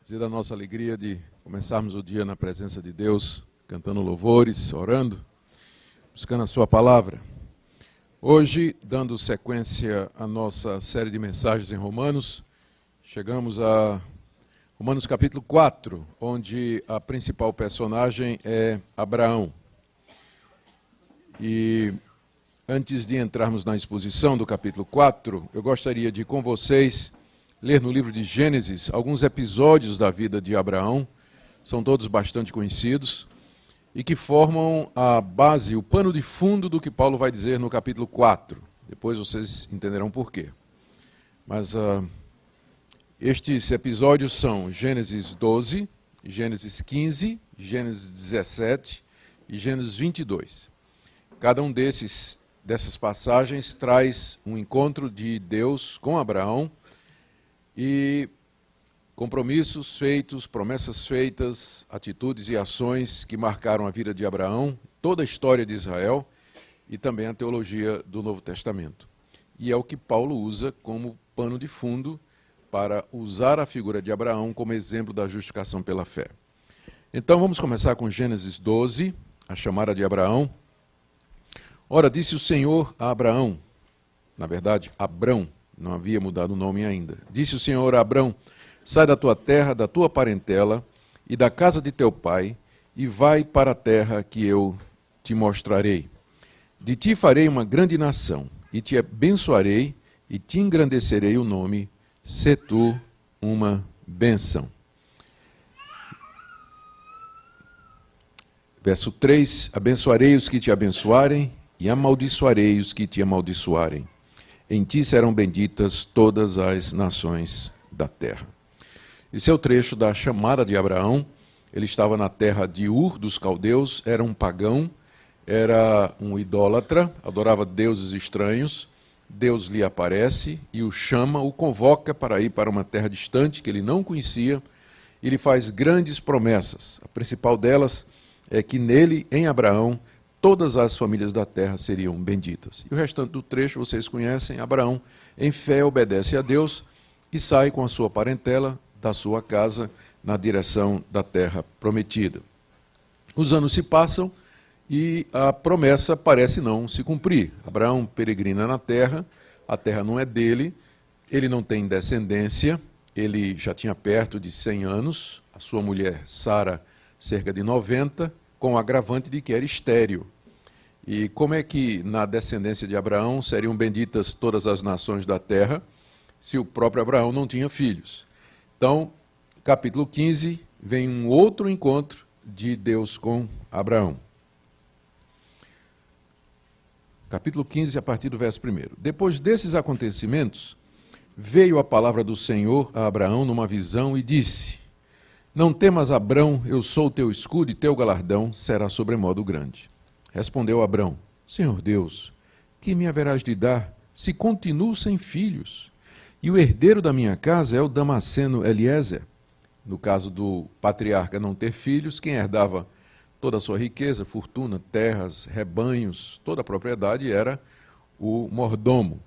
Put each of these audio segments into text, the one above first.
dizer da nossa alegria de começarmos o dia na presença de Deus, cantando louvores, orando, buscando a sua palavra. Hoje, dando sequência à nossa série de mensagens em Romanos, chegamos a Romanos capítulo 4, onde a principal personagem é Abraão. E antes de entrarmos na exposição do capítulo 4, eu gostaria de, com vocês, ler no livro de Gênesis alguns episódios da vida de Abraão, são todos bastante conhecidos, e que formam a base, o pano de fundo do que Paulo vai dizer no capítulo 4. Depois vocês entenderão por quê. Mas estes episódios são Gênesis 12, Gênesis 15, Gênesis 17 e Gênesis 22. Cada um dessas passagens traz um encontro de Deus com Abraão e compromissos feitos, promessas feitas, atitudes e ações que marcaram a vida de Abraão, toda a história de Israel e também a teologia do Novo Testamento. E é o que Paulo usa como pano de fundo para usar a figura de Abraão como exemplo da justificação pela fé. Então vamos começar com Gênesis 12, a chamada de Abraão. Ora, disse o Senhor a Abraão, na verdade, Abrão, não havia mudado o nome ainda. Disse o Senhor a Abrão, sai da tua terra, da tua parentela e da casa de teu pai, e vai para a terra que eu te mostrarei. De ti farei uma grande nação, e te abençoarei, e te engrandecerei o nome, sê tu uma bênção. Verso 3, abençoarei os que te abençoarem, e amaldiçoarei os que te amaldiçoarem. Em ti serão benditas todas as nações da terra. Esse é o trecho da chamada de Abraão. Ele estava na terra de Ur dos caldeus, era um pagão, era um idólatra, adorava deuses estranhos. Deus lhe aparece e o chama, o convoca para ir para uma terra distante que ele não conhecia. E lhe faz grandes promessas. A principal delas é que nele, em Abraão, todas as famílias da terra seriam benditas. E o restante do trecho vocês conhecem. Abraão, em fé, obedece a Deus e sai com a sua parentela da sua casa na direção da terra prometida. Os anos se passam e a promessa parece não se cumprir. Abraão peregrina na terra, a terra não é dele, ele não tem descendência, ele já tinha perto de 100 anos, a sua mulher Sara cerca de 90, com o agravante de que era estéril. E como é que na descendência de Abraão seriam benditas todas as nações da terra, se o próprio Abraão não tinha filhos? Então, capítulo 15, vem um outro encontro de Deus com Abraão. Capítulo 15, a partir do verso 1. Depois desses acontecimentos, veio a palavra do Senhor a Abraão numa visão e disse: Não temas, Abrão, eu sou o teu escudo e teu galardão será sobremodo grande. Respondeu Abrão: Senhor Deus, que me haverás de dar, se continuo sem filhos? E o herdeiro da minha casa é o Damasceno Eliezer. No caso do patriarca não ter filhos, quem herdava toda a sua riqueza, fortuna, terras, rebanhos, toda a propriedade era o mordomo.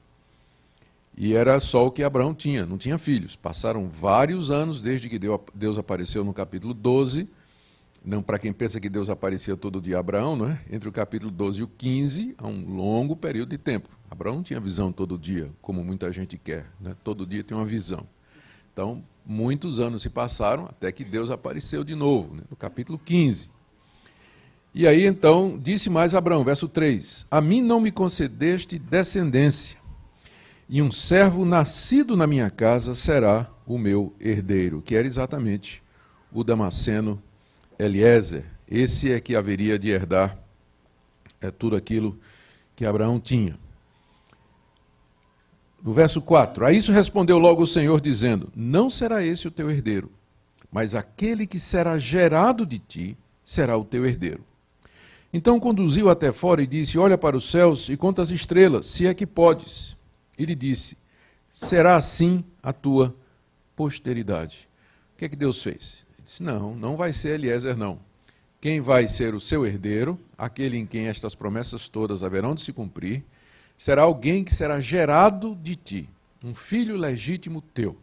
E era só o que Abraão tinha, não tinha filhos. Passaram vários anos desde que Deus apareceu no capítulo 12, não para quem pensa que Deus aparecia todo dia a Abraão, não é? Entre o capítulo 12 e o 15, há um longo período de tempo. Abraão não tinha visão todo dia, como muita gente quer, né? Todo dia tem uma visão. Então, muitos anos se passaram até que Deus apareceu de novo, né? No capítulo 15. E aí, então, disse mais Abraão, verso 3, a mim não me concedeste descendência, e um servo nascido na minha casa será o meu herdeiro, que era exatamente o Damasceno Eliezer. Esse é que haveria de herdar tudo aquilo que Abraão tinha. No verso 4, a isso respondeu logo o Senhor, dizendo, não será esse o teu herdeiro, mas aquele que será gerado de ti será o teu herdeiro. Então conduziu até fora e disse, olha para os céus e conta as estrelas, se é que podes. E lhe disse, será assim a tua posteridade. O que é que Deus fez? Ele disse, não vai ser Eliezer, não. Quem vai ser o seu herdeiro, aquele em quem estas promessas todas haverão de se cumprir, será alguém que será gerado de ti, um filho legítimo teu.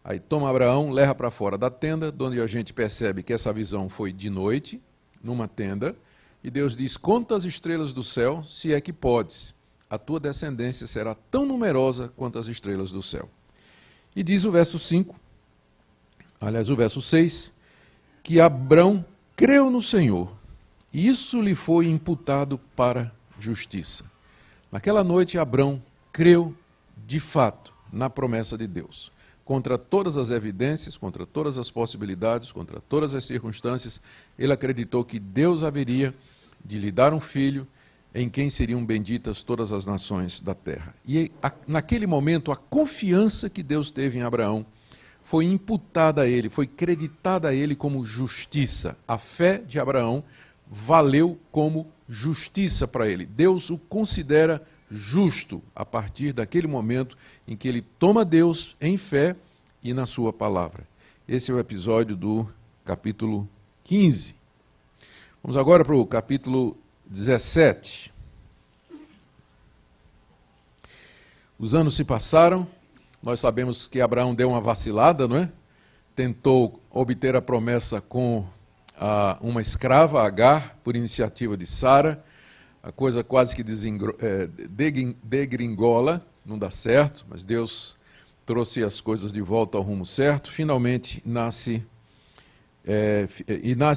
Aí toma Abraão, leva para fora da tenda, onde a gente percebe que essa visão foi de noite, numa tenda, e Deus diz: conta as estrelas do céu, se é que podes. A tua descendência será tão numerosa quanto as estrelas do céu. E diz o verso 5, aliás, o verso 6, que Abrão creu no Senhor, e isso lhe foi imputado para justiça. Naquela noite, Abrão creu de fato na promessa de Deus. Contra todas as evidências, contra todas as possibilidades, contra todas as circunstâncias, ele acreditou que Deus haveria de lhe dar um filho em quem seriam benditas todas as nações da terra. E naquele momento, a confiança que Deus teve em Abraão foi imputada a ele, foi creditada a ele como justiça. A fé de Abraão valeu como justiça para ele. Deus o considera justo a partir daquele momento em que ele toma Deus em fé e na sua palavra. Esse é o episódio do capítulo 15. Vamos agora para o capítulo 17. Os anos se passaram, nós sabemos que Abraão deu uma vacilada, não é? Tentou obter a promessa com uma escrava, Agar, por iniciativa de Sara. A coisa quase que degringola, não dá certo, mas Deus trouxe as coisas de volta ao rumo certo. Finalmente nasce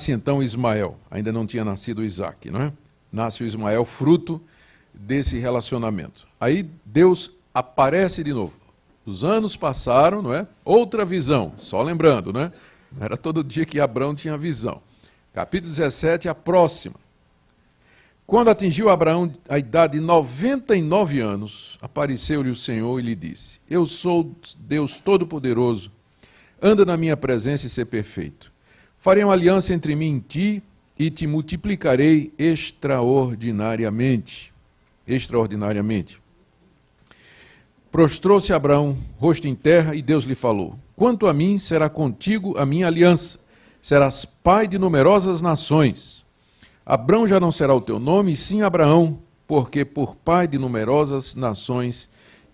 então Ismael. Ainda não tinha nascido Isaac, não é? Nasce o Ismael, fruto desse relacionamento. Aí Deus aparece de novo. Os anos passaram, não é? Outra visão, só lembrando, não é? Não era todo dia que Abraão tinha visão. Capítulo 17, a próxima. Quando atingiu Abraão a idade de 99 anos, apareceu-lhe o Senhor e lhe disse: eu sou Deus Todo-Poderoso, anda na minha presença e ser perfeito. Farei uma aliança entre mim e ti, e te multiplicarei extraordinariamente. Extraordinariamente. Prostrou-se Abraão, rosto em terra, e Deus lhe falou: quanto a mim, será contigo a minha aliança, serás pai de numerosas nações. Abrão já não será o teu nome, sim Abraão, porque por pai de numerosas nações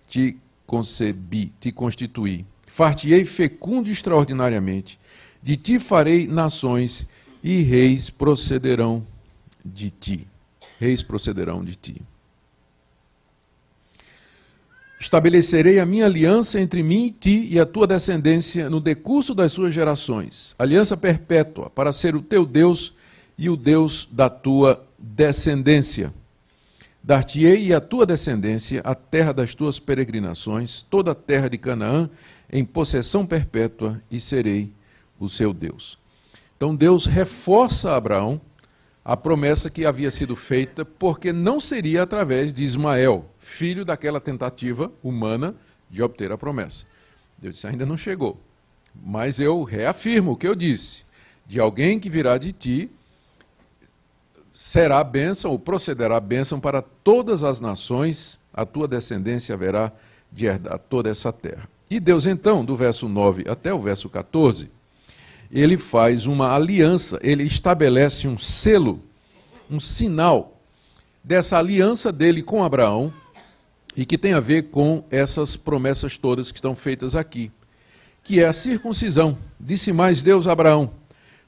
te concebi, te constituí. Far-te-ei fecundo extraordinariamente, de ti farei nações, e reis procederão de ti. Reis procederão de ti. Estabelecerei a minha aliança entre mim e ti e a tua descendência no decurso das suas gerações, aliança perpétua, para ser o teu Deus e o Deus da tua descendência. Dar-te-ei à tua descendência a terra das tuas peregrinações, toda a terra de Canaã, em possessão perpétua, e serei o seu Deus. Então Deus reforça a Abraão a promessa que havia sido feita, porque não seria através de Ismael, filho daquela tentativa humana de obter a promessa. Deus disse: ainda não chegou, mas eu reafirmo o que eu disse, de alguém que virá de ti, será a bênção, ou procederá a bênção para todas as nações, a tua descendência haverá de herdar toda essa terra. E Deus então, do verso 9 até o verso 14, ele faz uma aliança, ele estabelece um selo, um sinal dessa aliança dele com Abraão, e que tem a ver com essas promessas todas que estão feitas aqui, que é a circuncisão. Disse mais Deus a Abraão: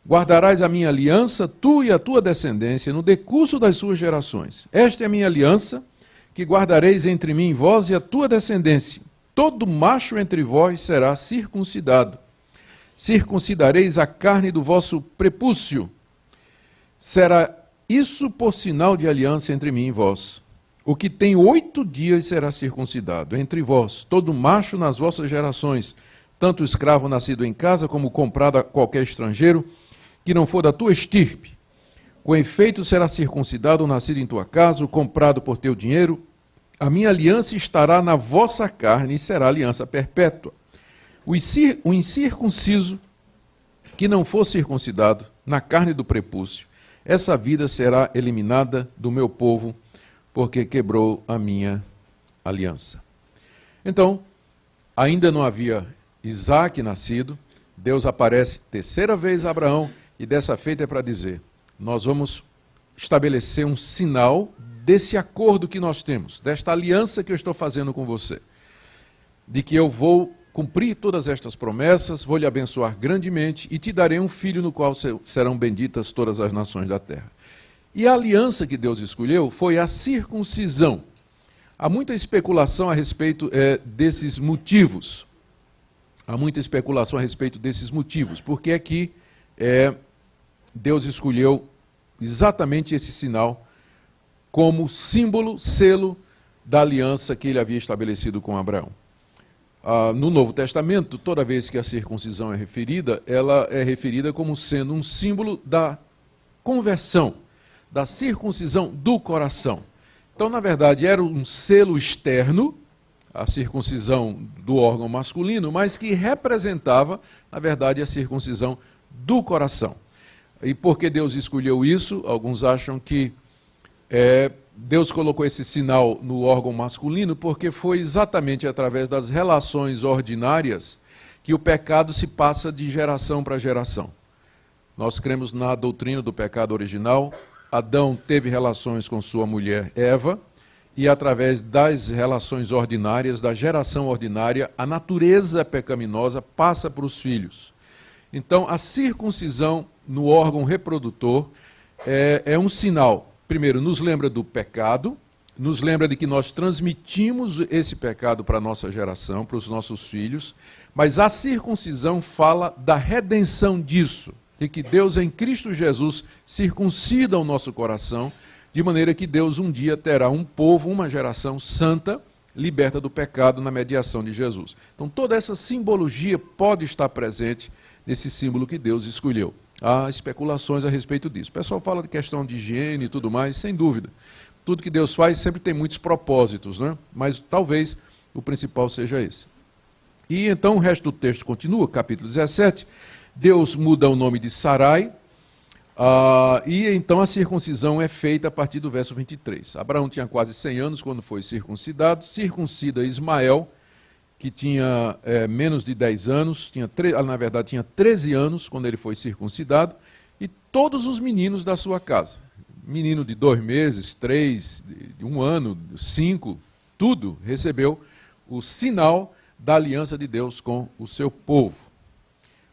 guardarás a minha aliança, tu e a tua descendência, no decurso das suas gerações. Esta é a minha aliança, que guardareis entre mim e vós e a tua descendência. Todo macho entre vós será circuncidado. Circuncidareis a carne do vosso prepúcio. Será isso por sinal de aliança entre mim e vós. O que tem 8 dias será circuncidado entre vós, todo macho nas vossas gerações, tanto escravo nascido em casa como comprado a qualquer estrangeiro, que não for da tua estirpe. Com efeito será circuncidado o nascido em tua casa, o comprado por teu dinheiro. A minha aliança estará na vossa carne e será aliança perpétua. O incircunciso, que não for circuncidado, na carne do prepúcio, essa vida será eliminada do meu povo, porque quebrou a minha aliança. Então, ainda não havia Isaac nascido, Deus aparece terceira vez a Abraão, e dessa feita é para dizer: nós vamos estabelecer um sinal desse acordo que nós temos, desta aliança que eu estou fazendo com você, de que eu vou cumprir todas estas promessas, vou lhe abençoar grandemente e te darei um filho no qual serão benditas todas as nações da terra. E a aliança que Deus escolheu foi a circuncisão. Há muita especulação a respeito desses motivos. Há muita especulação a respeito desses motivos. Porque é que Deus escolheu exatamente esse sinal como símbolo, selo da aliança que ele havia estabelecido com Abraão. No Novo Testamento, toda vez que a circuncisão é referida, ela é referida como sendo um símbolo da conversão, da circuncisão do coração. Então, na verdade, era um selo externo, a circuncisão do órgão masculino, mas que representava, na verdade, a circuncisão do coração. E por que Deus escolheu isso? Alguns acham que Deus colocou esse sinal no órgão masculino porque foi exatamente através das relações ordinárias que o pecado se passa de geração para geração. Nós cremos na doutrina do pecado original. Adão teve relações com sua mulher Eva, e através das relações ordinárias, da geração ordinária, a natureza pecaminosa passa para os filhos. Então, a circuncisão no órgão reprodutor é um sinal. Primeiro, nos lembra do pecado, nos lembra de que nós transmitimos esse pecado para a nossa geração, para os nossos filhos, mas a circuncisão fala da redenção disso, de que Deus em Cristo Jesus circuncida o nosso coração, de maneira que Deus um dia terá um povo, uma geração santa, liberta do pecado na mediação de Jesus. Então toda essa simbologia pode estar presente nesse símbolo que Deus escolheu. Há especulações a respeito disso. O pessoal fala de questão de higiene e tudo mais, sem dúvida. Tudo que Deus faz sempre tem muitos propósitos, né? Mas talvez o principal seja esse. E então o resto do texto continua, capítulo 17. Deus muda o nome de Sarai, e então a circuncisão é feita a partir do verso 23. Abraão tinha quase 100 anos quando foi circuncidado, circuncida Ismael, que tinha menos de 10 anos, na verdade tinha 13 anos quando ele foi circuncidado, e todos os meninos da sua casa. Menino de 2 meses, 3, de 1 ano, 5, tudo recebeu o sinal da aliança de Deus com o seu povo.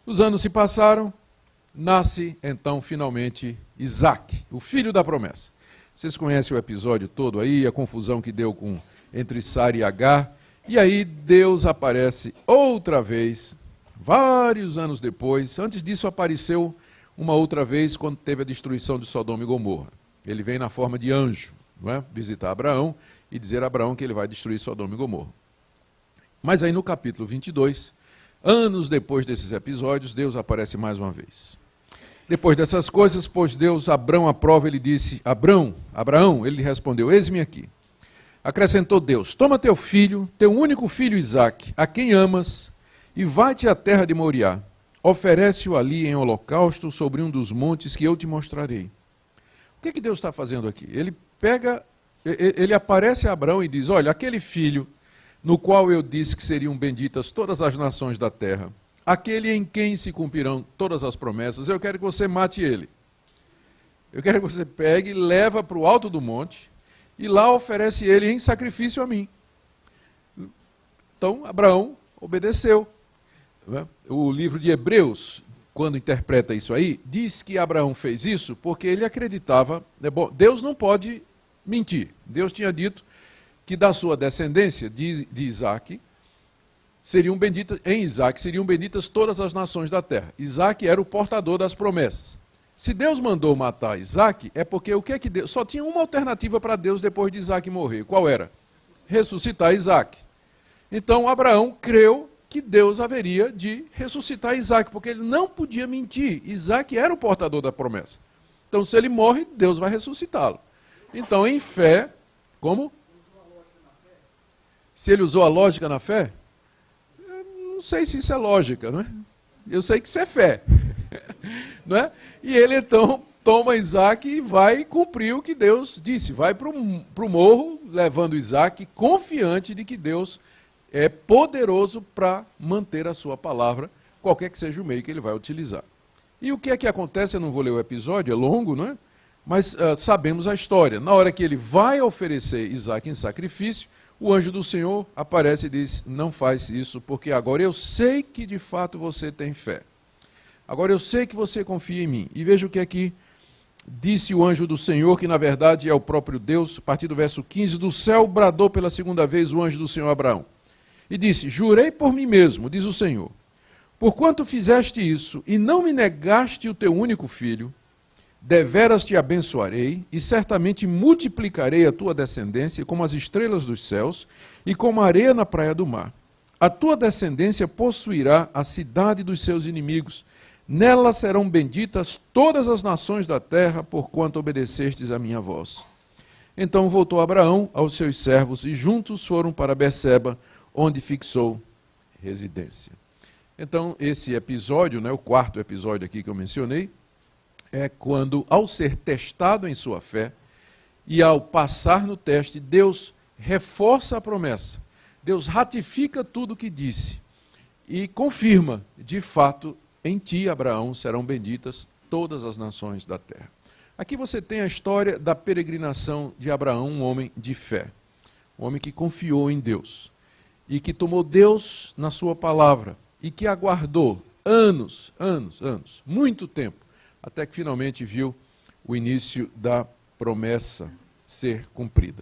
Os anos se passaram, nasce então finalmente Isaque, o filho da promessa. Vocês conhecem o episódio todo aí, a confusão que deu entre Sara e Agar. E aí Deus aparece outra vez, vários anos depois. Antes disso apareceu uma outra vez quando teve a destruição de Sodoma e Gomorra. Ele vem na forma de anjo, não é? Visitar Abraão e dizer a Abraão que ele vai destruir Sodoma e Gomorra. Mas aí no capítulo 22, anos depois desses episódios, Deus aparece mais uma vez. Depois dessas coisas, pôs Deus Abraão à prova, ele disse, Abraão, ele respondeu, eis-me aqui. Acrescentou Deus, toma teu filho, teu único filho Isaque, a quem amas, e vai-te à terra de Moriá. Oferece-o ali em holocausto sobre um dos montes que eu te mostrarei. O que Deus está fazendo aqui? Ele aparece a Abraão e diz, olha, aquele filho no qual eu disse que seriam benditas todas as nações da terra, aquele em quem se cumprirão todas as promessas, eu quero que você mate ele. Eu quero que você pegue e leva para o alto do monte, e lá oferece ele em sacrifício a mim. Então, Abraão obedeceu. O livro de Hebreus, quando interpreta isso aí, diz que Abraão fez isso porque ele acreditava, Deus não pode mentir. Deus tinha dito que da sua descendência, de Isaque, em Isaque seriam benditas todas as nações da terra. Isaque era o portador das promessas. Se Deus mandou matar Isaque, é porque o que é que Deus... Só tinha uma alternativa para Deus depois de Isaque morrer. Qual era? Ressuscitar Isaque. Então Abraão creu que Deus haveria de ressuscitar Isaque, porque ele não podia mentir. Isaque era o portador da promessa. Então se ele morre, Deus vai ressuscitá-lo. Então em fé, como? Se ele usou a lógica na fé? Eu não sei se isso é lógica, não é? Eu sei que isso é fé. Não é? E ele então toma Isaque e vai cumprir o que Deus disse. Vai para o morro, levando Isaque, confiante de que Deus é poderoso para manter a sua palavra, qualquer que seja o meio que ele vai utilizar. E o que é que acontece? Eu não vou ler o episódio, é longo, não é? Mas sabemos a história. Na hora que ele vai oferecer Isaque em sacrifício, o anjo do Senhor aparece e diz: não faz isso, porque agora eu sei que de fato você tem fé. Agora eu sei que você confia em mim. E veja o que aqui disse o anjo do Senhor, que na verdade é o próprio Deus, a partir do verso 15, do céu bradou pela segunda vez o anjo do Senhor a Abraão. E disse: jurei por mim mesmo, diz o Senhor, porquanto fizeste isso e não me negaste o teu único filho, deveras te abençoarei e certamente multiplicarei a tua descendência como as estrelas dos céus e como a areia na praia do mar. A tua descendência possuirá a cidade dos seus inimigos. Nela serão benditas todas as nações da terra, porquanto obedecestes a minha voz. Então voltou Abraão aos seus servos e juntos foram para Berseba, onde fixou residência. Então, esse episódio, o quarto episódio aqui que eu mencionei, é quando, ao ser testado em sua fé e ao passar no teste, Deus reforça a promessa. Deus ratifica tudo o que disse e confirma, de fato, em ti, Abraão, serão benditas todas as nações da terra. Aqui você tem a história da peregrinação de Abraão, um homem de fé, um homem que confiou em Deus e que tomou Deus na sua palavra e que aguardou anos, muito tempo, até que finalmente viu o início da promessa ser cumprida.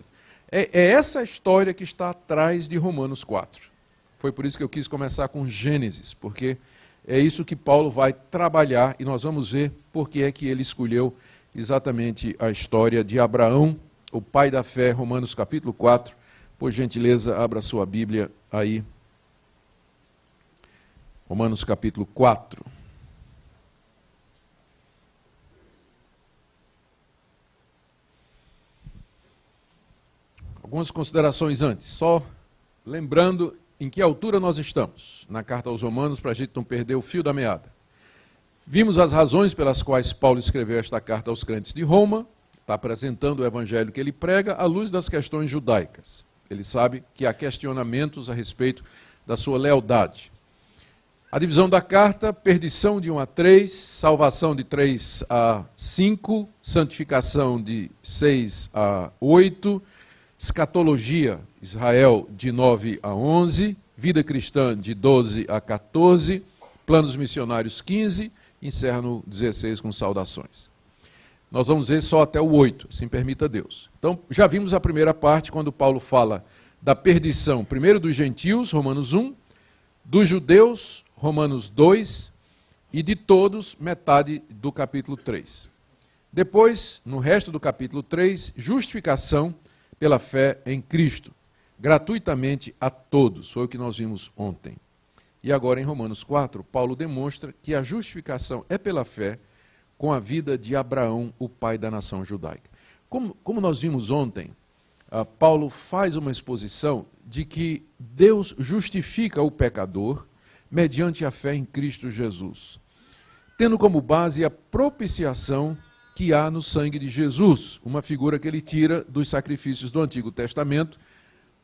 É essa história que está atrás de Romanos 4. Foi por isso que eu quis começar com Gênesis, porque é isso que Paulo vai trabalhar e nós vamos ver por que é que ele escolheu exatamente a história de Abraão, o pai da fé, Romanos capítulo 4. Por gentileza, abra sua Bíblia aí. Romanos capítulo 4. Algumas considerações antes, só lembrando em que altura nós estamos na carta aos Romanos, para a gente não perder o fio da meada. Vimos as razões pelas quais Paulo escreveu esta carta aos crentes de Roma, está apresentando o evangelho que ele prega à luz das questões judaicas. Ele sabe que há questionamentos a respeito da sua lealdade. A divisão da carta: perdição de 1 a 3, salvação de 3 a 5, santificação de 6 a 8, escatologia, Israel, de 9 a 11, vida cristã, de 12 a 14, planos missionários, 15, encerra no 16 com saudações. Nós vamos ver só até o 8, assim permita Deus. Então, já vimos a primeira parte, quando Paulo fala da perdição, primeiro dos gentios, Romanos 1, dos judeus, Romanos 2, e de todos, metade do capítulo 3. Depois, no resto do capítulo 3, justificação pela fé em Cristo, gratuitamente a todos, foi o que nós vimos ontem. E agora em Romanos 4, Paulo demonstra que a justificação é pela fé com a vida de Abraão, o pai da nação judaica. Como nós vimos ontem, Paulo faz uma exposição de que Deus justifica o pecador mediante a fé em Cristo Jesus, tendo como base a propiciação que há no sangue de Jesus, uma figura que ele tira dos sacrifícios do Antigo Testamento,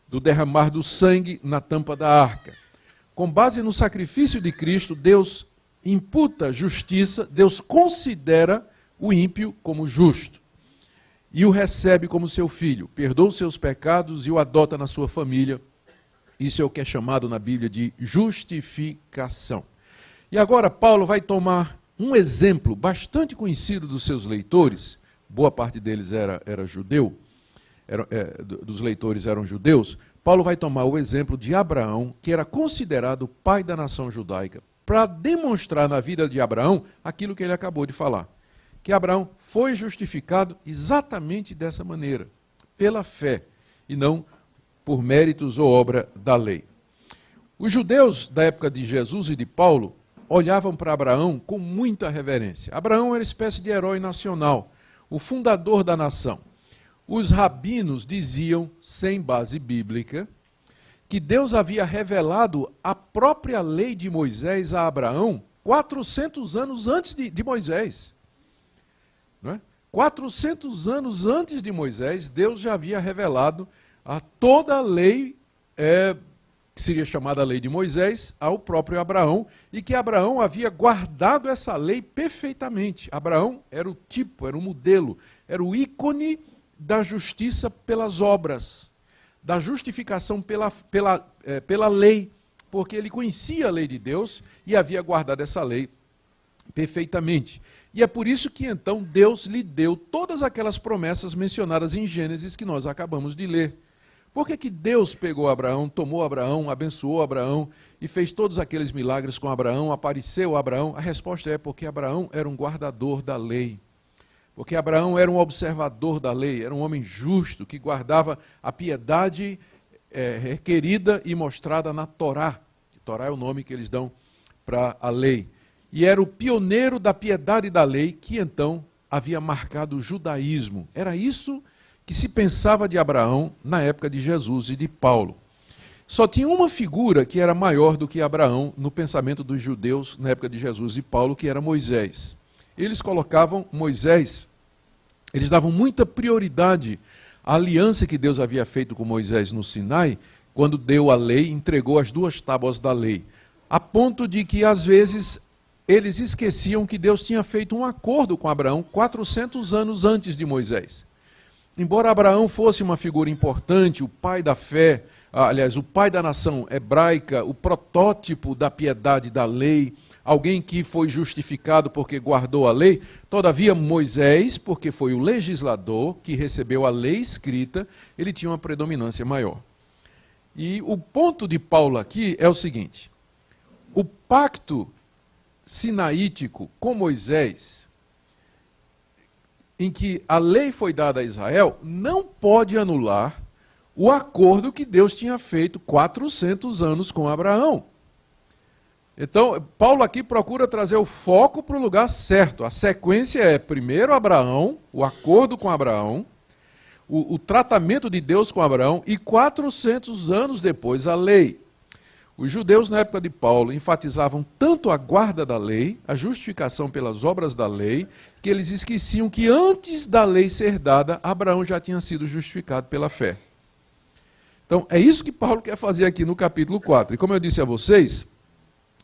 do derramar do sangue na tampa da arca. Com base no sacrifício de Cristo, Deus imputa justiça, Deus considera o ímpio como justo e o recebe como seu filho, perdoa os seus pecados e o adota na sua família. Isso é o que é chamado na Bíblia de justificação. E agora Paulo vai tomar um exemplo bastante conhecido dos seus leitores, boa parte deles era judeu, dos leitores eram judeus. Paulo vai tomar o exemplo de Abraão, que era considerado o pai da nação judaica, para demonstrar na vida de Abraão aquilo que ele acabou de falar, que Abraão foi justificado exatamente dessa maneira, pela fé, e não por méritos ou obra da lei. Os judeus da época de Jesus e de Paulo olhavam para Abraão com muita reverência. Abraão era uma espécie de herói nacional, o fundador da nação. Os rabinos diziam, sem base bíblica, que Deus havia revelado a própria lei de Moisés a Abraão 400 anos antes de Moisés. Não é? 400 anos antes de Moisés, Deus já havia revelado a toda a lei, que seria chamada a lei de Moisés, ao próprio Abraão, e que Abraão havia guardado essa lei perfeitamente. Abraão era o tipo, era o modelo, era o ícone da justiça pelas obras. da justificação pela lei, porque ele conhecia a lei de Deus e havia guardado essa lei perfeitamente. E é por isso que então Deus lhe deu todas aquelas promessas mencionadas em Gênesis que nós acabamos de ler. Por que Deus pegou Abraão, tomou Abraão, abençoou Abraão e fez todos aqueles milagres com Abraão, apareceu a Abraão? A resposta é porque Abraão era um guardador da lei. Porque Abraão era um observador da lei, era um homem justo que guardava a piedade requerida e mostrada na Torá. Torá é o nome que eles dão para a lei. E era o pioneiro da piedade da lei que então havia marcado o judaísmo. Era isso que se pensava de Abraão na época de Jesus e de Paulo. Só tinha uma figura que era maior do que Abraão no pensamento dos judeus na época de Jesus e Paulo, que era Moisés. Eles colocavam Moisés, eles davam muita prioridade à aliança que Deus havia feito com Moisés no Sinai, quando deu a lei, entregou as 2 tábuas da lei, a ponto de que às vezes eles esqueciam que Deus tinha feito um acordo com Abraão 400 anos antes de Moisés. Embora Abraão fosse uma figura importante, o pai da fé, aliás, o pai da nação hebraica, o protótipo da piedade da lei, alguém que foi justificado porque guardou a lei, todavia Moisés, porque foi o legislador que recebeu a lei escrita, ele tinha uma predominância maior. E o ponto de Paulo aqui é o seguinte: o pacto sinaítico com Moisés, em que a lei foi dada a Israel, não pode anular o acordo que Deus tinha feito 400 anos com Abraão. Então, Paulo aqui procura trazer o foco para o lugar certo. A sequência é, primeiro Abraão, o acordo com Abraão, o tratamento de Deus com Abraão, e 400 anos depois a lei. Os judeus, na época de Paulo, enfatizavam tanto a guarda da lei, a justificação pelas obras da lei, que eles esqueciam que antes da lei ser dada, Abraão já tinha sido justificado pela fé. Então, é isso que Paulo quer fazer aqui no capítulo 4. E como eu disse a vocês,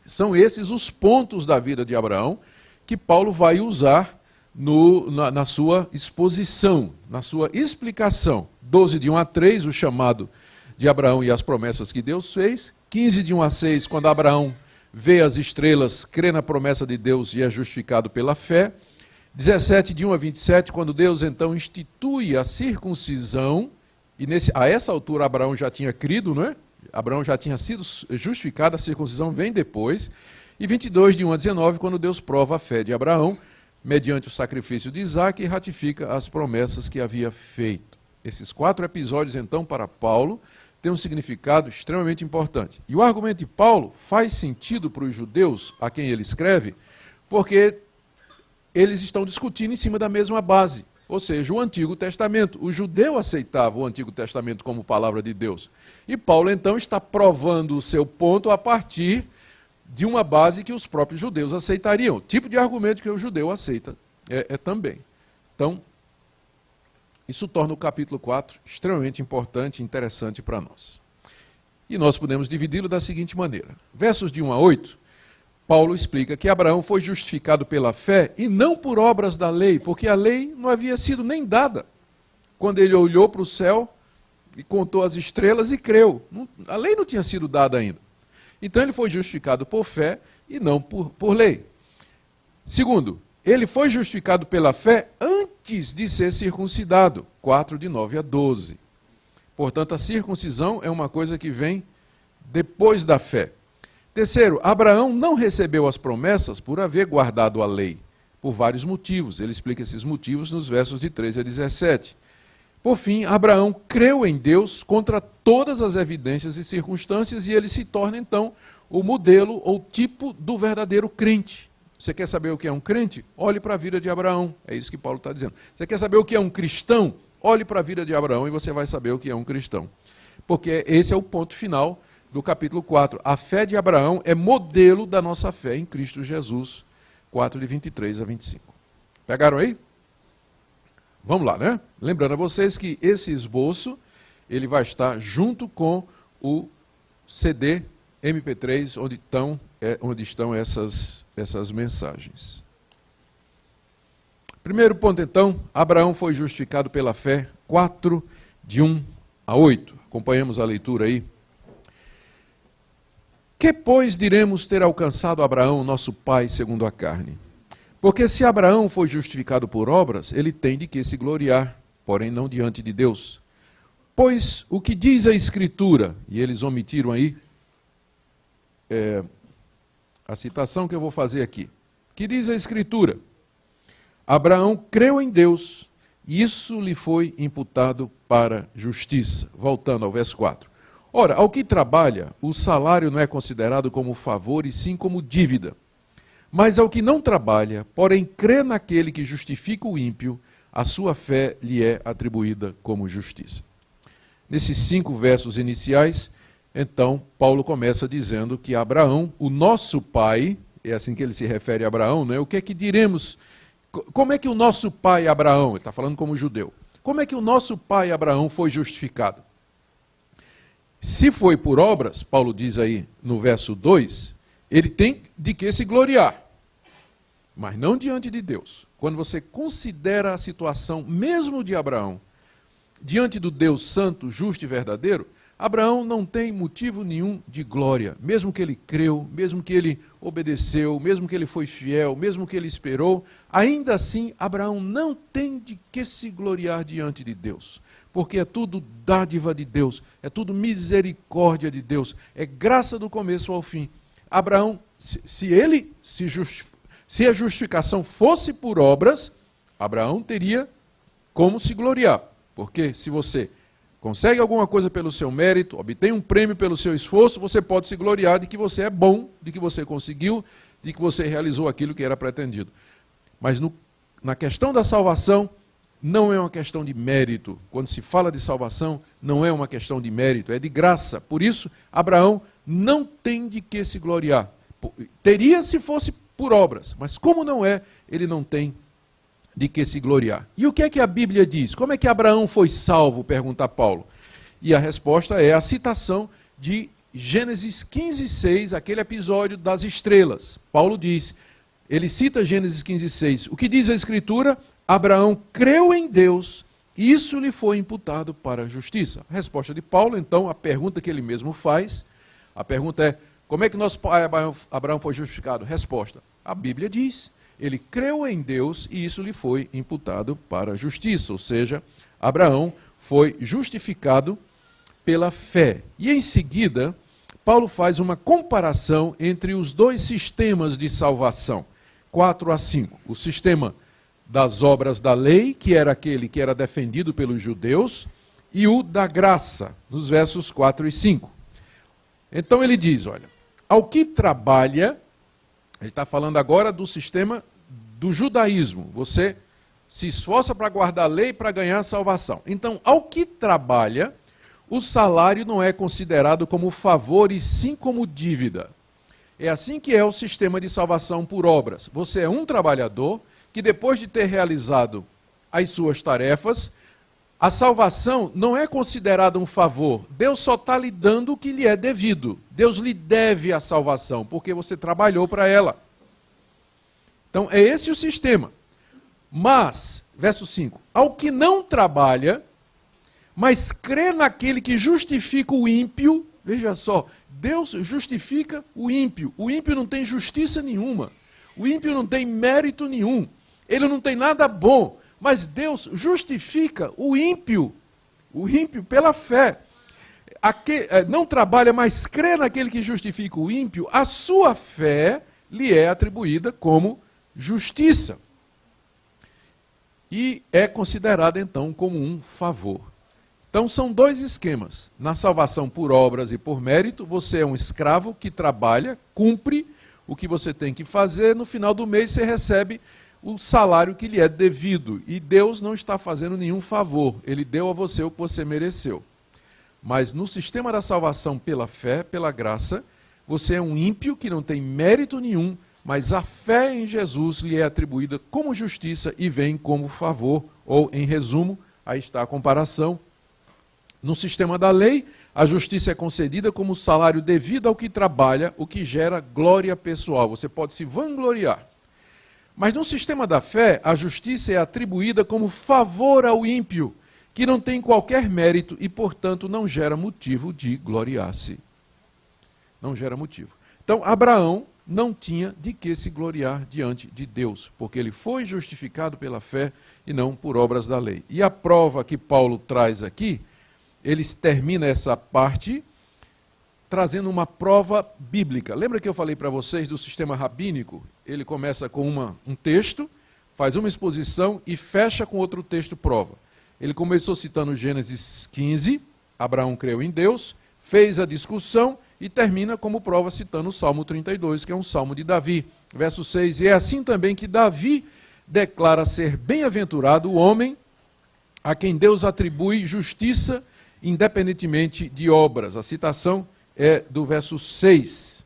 são esses os pontos da vida de Abraão que Paulo vai usar na sua exposição, na sua explicação. 12, de 1 a 3, o chamado de Abraão e as promessas que Deus fez. 15, de 1 a 6, quando Abraão vê as estrelas, crê na promessa de Deus e é justificado pela fé. 17, de 1 a 27, quando Deus então institui a circuncisão, e a essa altura Abraão já tinha crido, não é? Abraão já tinha sido justificado, a circuncisão vem depois. E 22, de 1 a 19, quando Deus prova a fé de Abraão, mediante o sacrifício de Isaque, e ratifica as promessas que havia feito. Esses 4 episódios, então, para Paulo, têm um significado extremamente importante. E o argumento de Paulo faz sentido para os judeus, a quem ele escreve, porque eles estão discutindo em cima da mesma base. Ou seja, o Antigo Testamento. O judeu aceitava o Antigo Testamento como palavra de Deus. E Paulo, então, está provando o seu ponto a partir de uma base que os próprios judeus aceitariam. O tipo de argumento que o judeu aceita também. Então, isso torna o capítulo 4 extremamente importante e interessante para nós. E nós podemos dividi-lo da seguinte maneira. Versos de 1 a 8, Paulo explica que Abraão foi justificado pela fé e não por obras da lei, porque a lei não havia sido nem dada. Quando ele olhou para o céu e contou as estrelas e creu. A lei não tinha sido dada ainda. Então ele foi justificado por fé e não por lei. Segundo, ele foi justificado pela fé antes de ser circuncidado. 4, de 9 a 12. Portanto, a circuncisão é uma coisa que vem depois da fé. Terceiro, Abraão não recebeu as promessas por haver guardado a lei, por vários motivos. Ele explica esses motivos nos versos de 13 a 17. Por fim, Abraão creu em Deus contra todas as evidências e circunstâncias, e ele se torna, então, o modelo ou tipo do verdadeiro crente. Você quer saber o que é um crente? Olhe para a vida de Abraão. É isso que Paulo está dizendo. Você quer saber o que é um cristão? Olhe para a vida de Abraão e você vai saber o que é um cristão. Porque esse é o ponto final do capítulo 4. A fé de Abraão é modelo da nossa fé em Cristo Jesus. 4, de 23 a 25. Pegaram aí? Vamos lá, né? Lembrando a vocês que esse esboço, ele vai estar junto com o CD MP3, onde estão essas mensagens. Primeiro ponto, então, Abraão foi justificado pela fé, 4, de 1 a 8. Acompanhemos a leitura aí. Que, pois, diremos ter alcançado Abraão, nosso pai, segundo a carne? Porque se Abraão foi justificado por obras, ele tem de que se gloriar, porém não diante de Deus. Pois o que diz a Escritura, e eles omitiram aí a citação que eu vou fazer aqui. Que diz a Escritura? Abraão creu em Deus, e isso lhe foi imputado para justiça. Voltando ao verso 4. Ora, ao que trabalha, o salário não é considerado como favor, e sim como dívida. Mas ao que não trabalha, porém crê naquele que justifica o ímpio, a sua fé lhe é atribuída como justiça. Nesses 5 versos iniciais, então, Paulo começa dizendo que Abraão, o nosso pai, é assim que ele se refere a Abraão, né? O que é que diremos? Como é que o nosso pai Abraão, ele está falando como judeu, como é que o nosso pai Abraão foi justificado? Se foi por obras, Paulo diz aí no verso 2, ele tem de que se gloriar, mas não diante de Deus. Quando você considera a situação mesmo de Abraão, diante do Deus santo, justo e verdadeiro, Abraão não tem motivo nenhum de glória, mesmo que ele creu, mesmo que ele obedeceu, mesmo que ele foi fiel, mesmo que ele esperou, ainda assim Abraão não tem de que se gloriar diante de Deus, porque é tudo dádiva de Deus, é tudo misericórdia de Deus, é graça do começo ao fim. Abraão, se a justificação fosse por obras, Abraão teria como se gloriar, porque se você consegue alguma coisa pelo seu mérito, obtém um prêmio pelo seu esforço, você pode se gloriar de que você é bom, de que você conseguiu, de que você realizou aquilo que era pretendido. Mas na questão da salvação, não é uma questão de mérito. Quando se fala de salvação, não é uma questão de mérito, é de graça. Por isso, Abraão não tem de que se gloriar. Teria se fosse por obras, mas como não é, ele não tem de que se gloriar. E o que é que a Bíblia diz? Como é que Abraão foi salvo? Pergunta Paulo. E a resposta é a citação de Gênesis 15:6, aquele episódio das estrelas. Paulo diz, ele cita Gênesis 15:6. O que diz a Escritura? Abraão creu em Deus e isso lhe foi imputado para a justiça. A resposta de Paulo, então, a pergunta que ele mesmo faz, a pergunta é, como é que nosso pai Abraão foi justificado? Resposta, a Bíblia diz, ele creu em Deus e isso lhe foi imputado para a justiça, ou seja, Abraão foi justificado pela fé. E em seguida, Paulo faz uma comparação entre os dois sistemas de salvação, 4 a 5. O sistema das obras da lei, que era aquele que era defendido pelos judeus, e o da graça, nos versos 4 e 5. Então ele diz, olha, ao que trabalha, ele está falando agora do sistema do judaísmo. Você se esforça para guardar a lei para ganhar a salvação. Então, ao que trabalha, o salário não é considerado como favor e sim como dívida. É assim que é o sistema de salvação por obras. Você é um trabalhador que depois de ter realizado as suas tarefas, a salvação não é considerada um favor. Deus só está lhe dando o que lhe é devido. Deus lhe deve a salvação, porque você trabalhou para ela. Então, é esse o sistema. Mas, verso 5, ao que não trabalha, mas crê naquele que justifica o ímpio, veja só, Deus justifica o ímpio não tem justiça nenhuma, o ímpio não tem mérito nenhum, ele não tem nada bom, mas Deus justifica o ímpio pela fé. Não trabalha, mas crê naquele que justifica o ímpio, a sua fé lhe é atribuída como justiça. E é considerada então como um favor. Então são dois esquemas. Na salvação por obras e por mérito, você é um escravo que trabalha, cumpre o que você tem que fazer, no final do mês você recebe o salário que lhe é devido. E Deus não está fazendo nenhum favor, Ele deu a você o que você mereceu. Mas no sistema da salvação pela fé, pela graça, você é um ímpio que não tem mérito nenhum, mas a fé em Jesus lhe é atribuída como justiça e vem como favor, ou em resumo, aí está a comparação. No sistema da lei, a justiça é concedida como salário devido ao que trabalha, o que gera glória pessoal. Você pode se vangloriar. Mas no sistema da fé, a justiça é atribuída como favor ao ímpio, que não tem qualquer mérito e, portanto, não gera motivo de gloriar-se. Não gera motivo. Então, Abraão não tinha de que se gloriar diante de Deus, porque ele foi justificado pela fé e não por obras da lei. E a prova que Paulo traz aqui, ele termina essa parte trazendo uma prova bíblica. Lembra que eu falei para vocês do sistema rabínico? Ele começa com um texto, faz uma exposição e fecha com outro texto prova. Ele começou citando Gênesis 15, Abraão creu em Deus, fez a discussão e termina como prova citando o Salmo 32, que é um salmo de Davi. Verso 6, e é assim também que Davi declara ser bem-aventurado o homem a quem Deus atribui justiça independentemente de obras. A citação é do verso 6.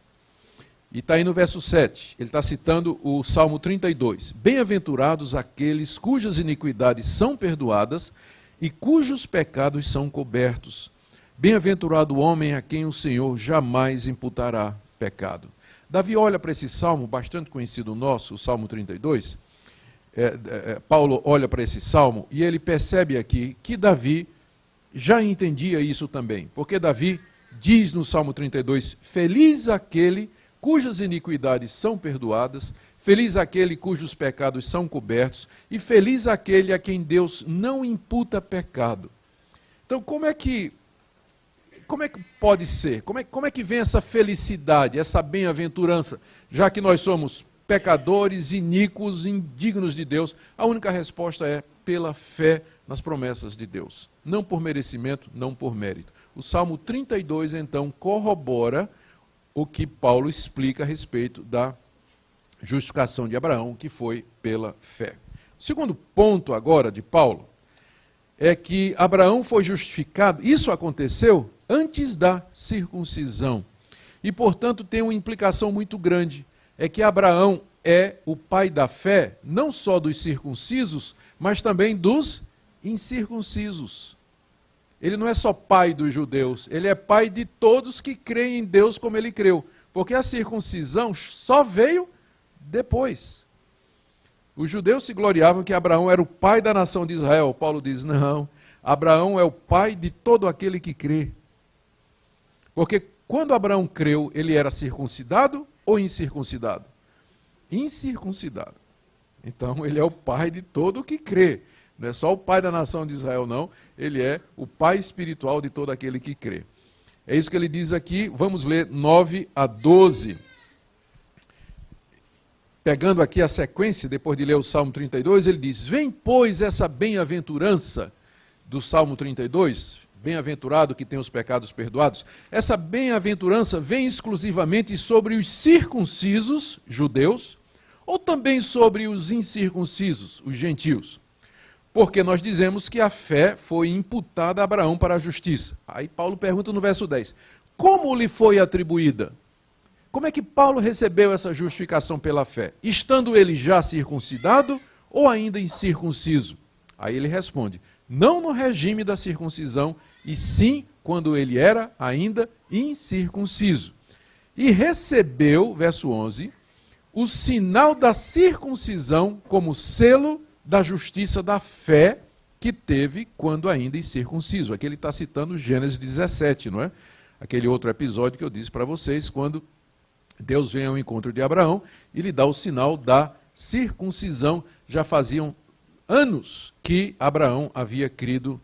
E está aí no verso 7. Ele está citando o Salmo 32. Bem-aventurados aqueles cujas iniquidades são perdoadas e cujos pecados são cobertos. Bem-aventurado o homem a quem o Senhor jamais imputará pecado. Davi olha para esse salmo, bastante conhecido nosso, o Salmo 32. Paulo olha para esse salmo e ele percebe aqui que Davi já entendia isso também. Porque Davi diz no Salmo 32, feliz aquele cujas iniquidades são perdoadas, feliz aquele cujos pecados são cobertos, e feliz aquele a quem Deus não imputa pecado. Então, como é que pode ser? Como é que vem essa felicidade, essa bem-aventurança, já que nós somos pecadores, iníquos, indignos de Deus? A única resposta é pela fé nas promessas de Deus. Não por merecimento, não por mérito. O Salmo 32, então, corrobora o que Paulo explica a respeito da justificação de Abraão, que foi pela fé. O segundo ponto agora de Paulo é que Abraão foi justificado, isso aconteceu antes da circuncisão. E, portanto, tem uma implicação muito grande, é que Abraão é o pai da fé, não só dos circuncisos, mas também dos incircuncisos. Ele não é só pai dos judeus, ele é pai de todos que creem em Deus como ele creu. Porque a circuncisão só veio depois. Os judeus se gloriavam que Abraão era o pai da nação de Israel. Paulo diz, não, Abraão é o pai de todo aquele que crê. Porque quando Abraão creu, ele era circuncidado ou incircuncidado? Incircuncidado. Então ele é o pai de todo o que crê. Não é só o pai da nação de Israel, não. Ele é o pai espiritual de todo aquele que crê. É isso que ele diz aqui. Vamos ler 9 a 12. Pegando aqui a sequência, depois de ler o Salmo 32, ele diz, vem, pois, essa bem-aventurança do Salmo 32, bem-aventurado que tem os pecados perdoados. Essa bem-aventurança vem exclusivamente sobre os circuncisos, judeus, ou também sobre os incircuncisos, os gentios? Porque nós dizemos que a fé foi imputada a Abraão para a justiça. Aí Paulo pergunta no verso 10, como lhe foi atribuída? Como é que Paulo recebeu essa justificação pela fé? Estando ele já circuncidado ou ainda incircunciso? Aí ele responde, não no regime da circuncisão, e sim quando ele era ainda incircunciso. E recebeu, verso 11, o sinal da circuncisão como selo da justiça da fé que teve quando ainda incircunciso. Aqui ele está citando Gênesis 17, não é? Aquele outro episódio que eu disse para vocês, quando Deus vem ao encontro de Abraão e lhe dá o sinal da circuncisão. Já faziam anos que Abraão havia crido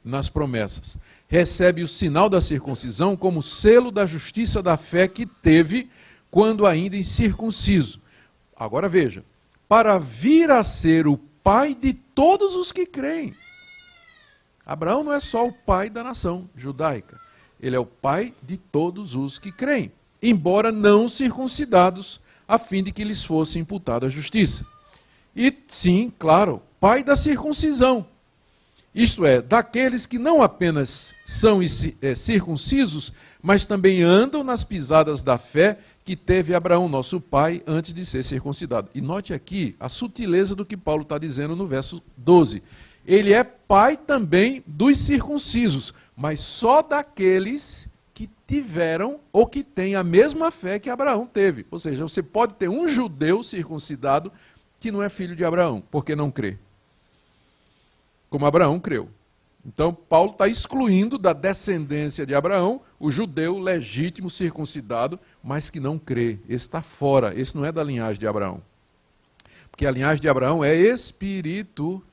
nas promessas. Recebe o sinal da circuncisão como selo da justiça da fé que teve quando ainda incircunciso. Agora veja, para vir a ser o pai de todos os que creem. Abraão não é só o pai da nação judaica, ele é o pai de todos os que creem, embora não circuncidados, a fim de que lhes fosse imputada a justiça. E sim, claro, pai da circuncisão, isto é, daqueles que não apenas são circuncisos, mas também andam nas pisadas da fé que teve Abraão, nosso pai, antes de ser circuncidado. E note aqui a sutileza do que Paulo está dizendo no verso 12. Ele é pai também dos circuncisos, mas só daqueles que tiveram ou que têm a mesma fé que Abraão teve. Ou seja, você pode ter um judeu circuncidado que não é filho de Abraão, porque não crê. Como Abraão creu. Então, Paulo está excluindo da descendência de Abraão o judeu legítimo, circuncidado, mas que não crê. Esse está fora, esse não é da linhagem de Abraão. Porque a linhagem de Abraão é espiritual.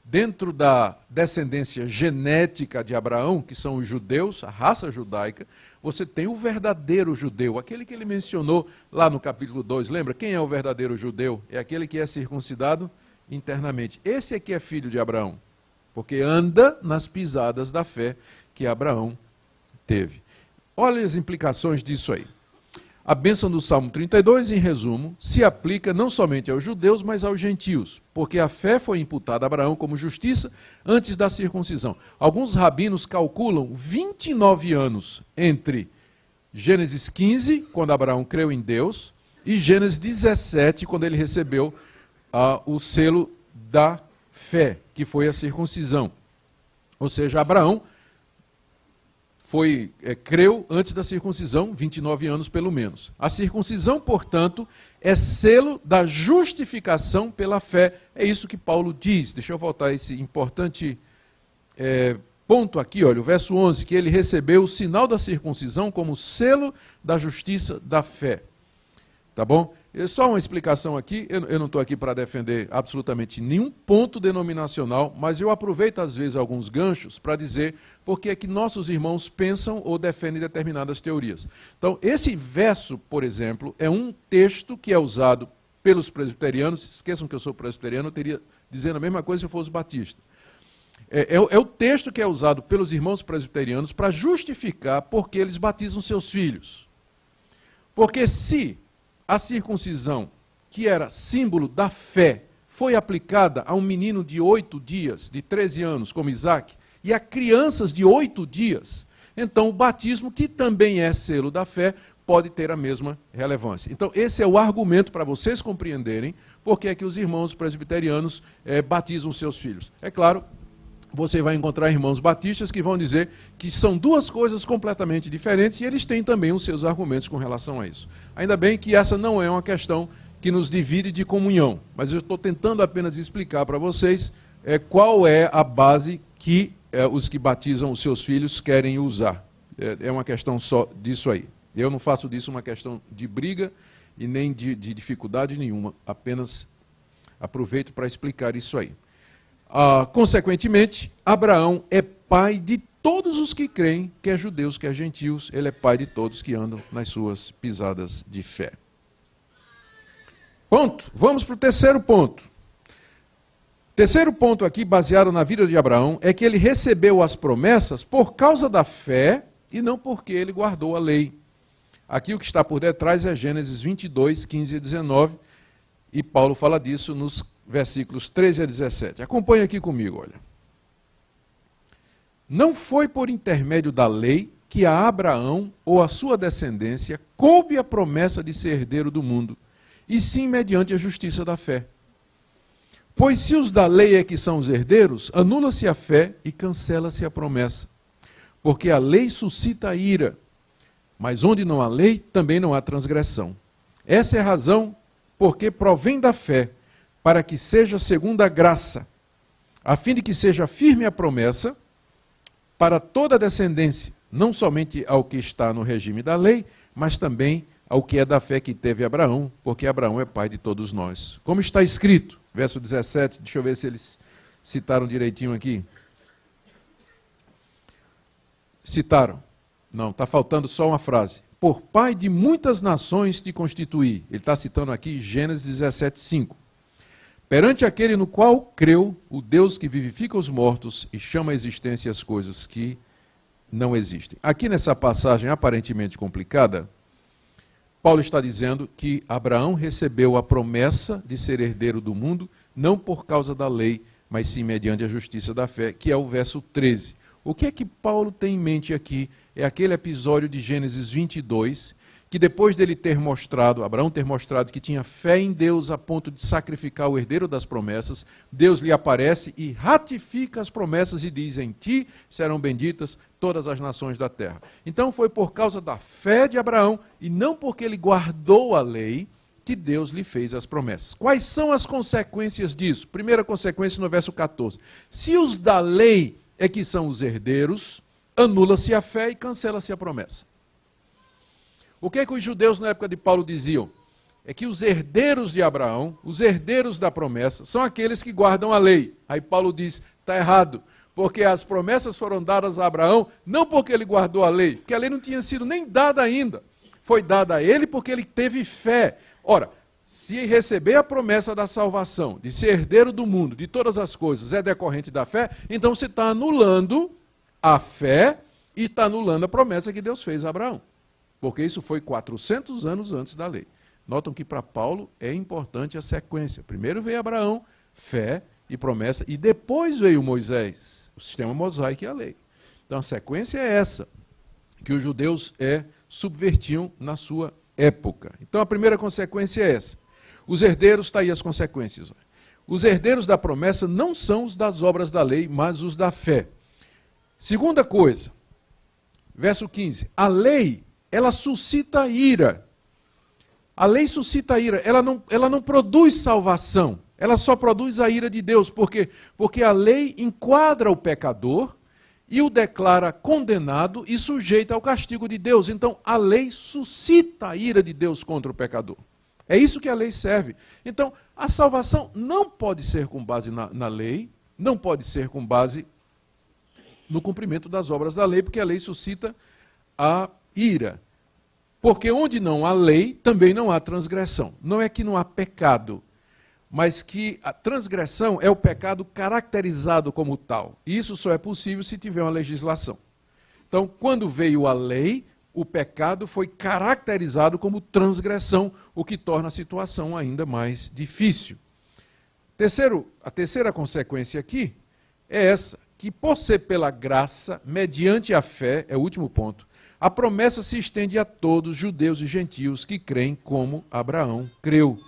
Dentro da descendência genética de Abraão, que são os judeus, a raça judaica, você tem o verdadeiro judeu, aquele que ele mencionou lá no capítulo 2. Lembra? Quem é o verdadeiro judeu? É aquele que é circuncidado internamente. Esse aqui é filho de Abraão, porque anda nas pisadas da fé que Abraão teve. Olha as implicações disso aí. A bênção do Salmo 32, em resumo, se aplica não somente aos judeus, mas aos gentios, porque a fé foi imputada a Abraão como justiça antes da circuncisão. Alguns rabinos calculam 29 anos entre Gênesis 15, quando Abraão creu em Deus, e Gênesis 17, quando ele recebeu o selo da fé, que foi a circuncisão. Ou seja, Abraão creu antes da circuncisão, 29 anos pelo menos. A circuncisão, portanto, é selo da justificação pela fé. É isso que Paulo diz. Deixa eu voltar a esse importante ponto aqui, olha, o verso 11, que ele recebeu o sinal da circuncisão como selo da justiça da fé. Tá bom? Só uma explicação aqui, eu não estou aqui para defender absolutamente nenhum ponto denominacional, mas eu aproveito às vezes alguns ganchos para dizer por que é que nossos irmãos pensam ou defendem determinadas teorias. Então, esse verso, por exemplo, é um texto que é usado pelos presbiterianos, esqueçam que eu sou presbiteriano, eu teria dizendo a mesma coisa se eu fosse batista. É o texto que é usado pelos irmãos presbiterianos para justificar por que eles batizam seus filhos. Porque se a circuncisão, que era símbolo da fé, foi aplicada a um menino de 8 dias, de 13 anos, como Isaac, e a crianças de 8 dias, então o batismo, que também é selo da fé, pode ter a mesma relevância. Então esse é o argumento para vocês compreenderem por que é que os irmãos presbiterianos batizam seus filhos. É claro, você vai encontrar irmãos batistas que vão dizer que são duas coisas completamente diferentes e eles têm também os seus argumentos com relação a isso. Ainda bem que essa não é uma questão que nos divide de comunhão, mas eu estou tentando apenas explicar para vocês qual é a base que os que batizam os seus filhos querem usar. É uma questão só disso aí. Eu não faço disso uma questão de briga e nem de dificuldade nenhuma, apenas aproveito para explicar isso aí. Consequentemente, Abraão é pai de todos os que creem, quer judeus, quer gentios, ele é pai de todos que andam nas suas pisadas de fé. Ponto. Vamos para o terceiro ponto. Terceiro ponto aqui, baseado na vida de Abraão, é que ele recebeu as promessas por causa da fé e não porque ele guardou a lei. Aqui o que está por detrás é Gênesis 22, 15 e 19, e Paulo fala disso nos versículos 13 a 17. Acompanhe aqui comigo, olha. Não foi por intermédio da lei que a Abraão ou a sua descendência coube a promessa de ser herdeiro do mundo, e sim mediante a justiça da fé. Pois se os da lei é que são os herdeiros, anula-se a fé e cancela-se a promessa. Porque a lei suscita ira, mas onde não há lei, também não há transgressão. Essa é a razão porque provém da fé, para que seja segundo a graça, a fim de que seja firme a promessa para toda a descendência, não somente ao que está no regime da lei, mas também ao que é da fé que teve Abraão, porque Abraão é pai de todos nós. Como está escrito, verso 17, deixa eu ver se eles citaram direitinho aqui. Citaram. Não, está faltando só uma frase. Por pai de muitas nações te constituí. Ele está citando aqui Gênesis 17, 5. Perante aquele no qual creu, o Deus que vivifica os mortos e chama à existência as coisas que não existem. Aqui nessa passagem aparentemente complicada, Paulo está dizendo que Abraão recebeu a promessa de ser herdeiro do mundo, não por causa da lei, mas sim mediante a justiça da fé, que é o verso 13. O que é que Paulo tem em mente aqui? É aquele episódio de Gênesis 22, que depois dele ter mostrado, Abraão ter mostrado que tinha fé em Deus a ponto de sacrificar o herdeiro das promessas, Deus lhe aparece e ratifica as promessas e diz: em ti serão benditas todas as nações da terra. Então foi por causa da fé de Abraão, e não porque ele guardou a lei, que Deus lhe fez as promessas. Quais são as consequências disso? Primeira consequência no verso 14. Se os da lei é que são os herdeiros, anula-se a fé e cancela-se a promessa. O que é que os judeus na época de Paulo diziam? É que os herdeiros de Abraão, os herdeiros da promessa, são aqueles que guardam a lei. Aí Paulo diz, está errado, porque as promessas foram dadas a Abraão, não porque ele guardou a lei, porque a lei não tinha sido nem dada ainda. Foi dada a ele porque ele teve fé. Ora, se receber a promessa da salvação, de ser herdeiro do mundo, de todas as coisas, é decorrente da fé, então você está anulando a fé e está anulando a promessa que Deus fez a Abraão. Porque isso foi 400 anos antes da lei. Notam que para Paulo é importante a sequência. Primeiro veio Abraão, fé e promessa, e depois veio Moisés, o sistema mosaico e a lei. Então a sequência é essa, que os judeus subvertiam na sua época. Então a primeira consequência é essa. Os herdeiros, está aí as consequências. Os herdeiros da promessa não são os das obras da lei, mas os da fé. Segunda coisa, verso 15. A lei, ela suscita ira. A lei suscita ira, ela não produz salvação, ela só produz a ira de Deus. Por quê? Porque a lei enquadra o pecador e o declara condenado e sujeito ao castigo de Deus. Então, a lei suscita a ira de Deus contra o pecador. É isso que a lei serve. Então, a salvação não pode ser com base na lei, não pode ser com base no cumprimento das obras da lei, porque a lei suscita a ira. Porque onde não há lei, também não há transgressão. Não é que não há pecado, mas que a transgressão é o pecado caracterizado como tal. E isso só é possível se tiver uma legislação. Então, quando veio a lei, o pecado foi caracterizado como transgressão, o que torna a situação ainda mais difícil. A terceira consequência aqui é essa, que por ser pela graça, mediante a fé, é o último ponto, a promessa se estende a todos, judeus e gentios, que creem como Abraão creu.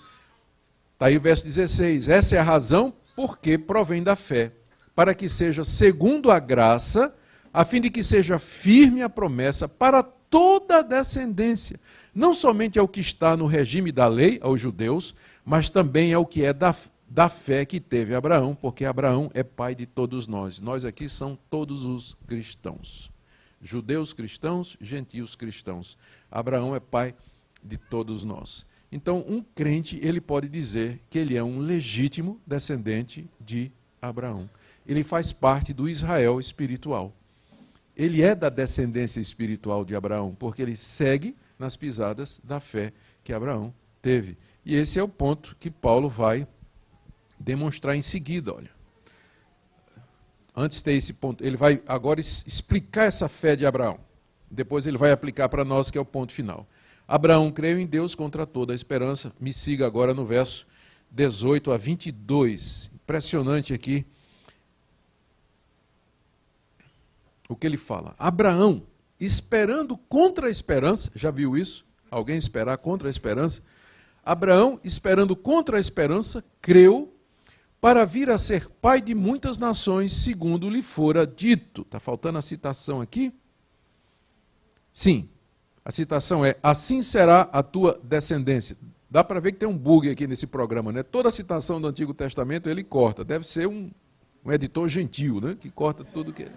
Está aí o verso 16. Essa é a razão porque provém da fé, para que seja segundo a graça, a fim de que seja firme a promessa para toda a descendência, não somente ao que está no regime da lei, aos judeus, mas também ao que é da fé que teve Abraão, porque Abraão é pai de todos nós. Nós aqui são todos os cristãos. Judeus cristãos, gentios cristãos. Abraão é pai de todos nós. Então, um crente, ele pode dizer que ele é um legítimo descendente de Abraão. Ele faz parte do Israel espiritual. Ele é da descendência espiritual de Abraão, porque ele segue nas pisadas da fé que Abraão teve. E esse é o ponto que Paulo vai demonstrar em seguida, olha. Antes de ter esse ponto, ele vai agora explicar essa fé de Abraão. Depois ele vai aplicar para nós, que é o ponto final. Abraão creu em Deus contra toda a esperança. Me siga agora no verso 18 a 22. Impressionante aqui o que ele fala. Abraão, esperando contra a esperança, já viu isso? Alguém esperar contra a esperança? Abraão, esperando contra a esperança, creu para vir a ser pai de muitas nações, segundo lhe fora dito. Está faltando a citação aqui? Sim, a citação é, assim será a tua descendência. Dá para ver que tem um bug aqui nesse programa, né? Toda a citação do Antigo Testamento ele corta. Deve ser um editor gentil, né? Que corta tudo que é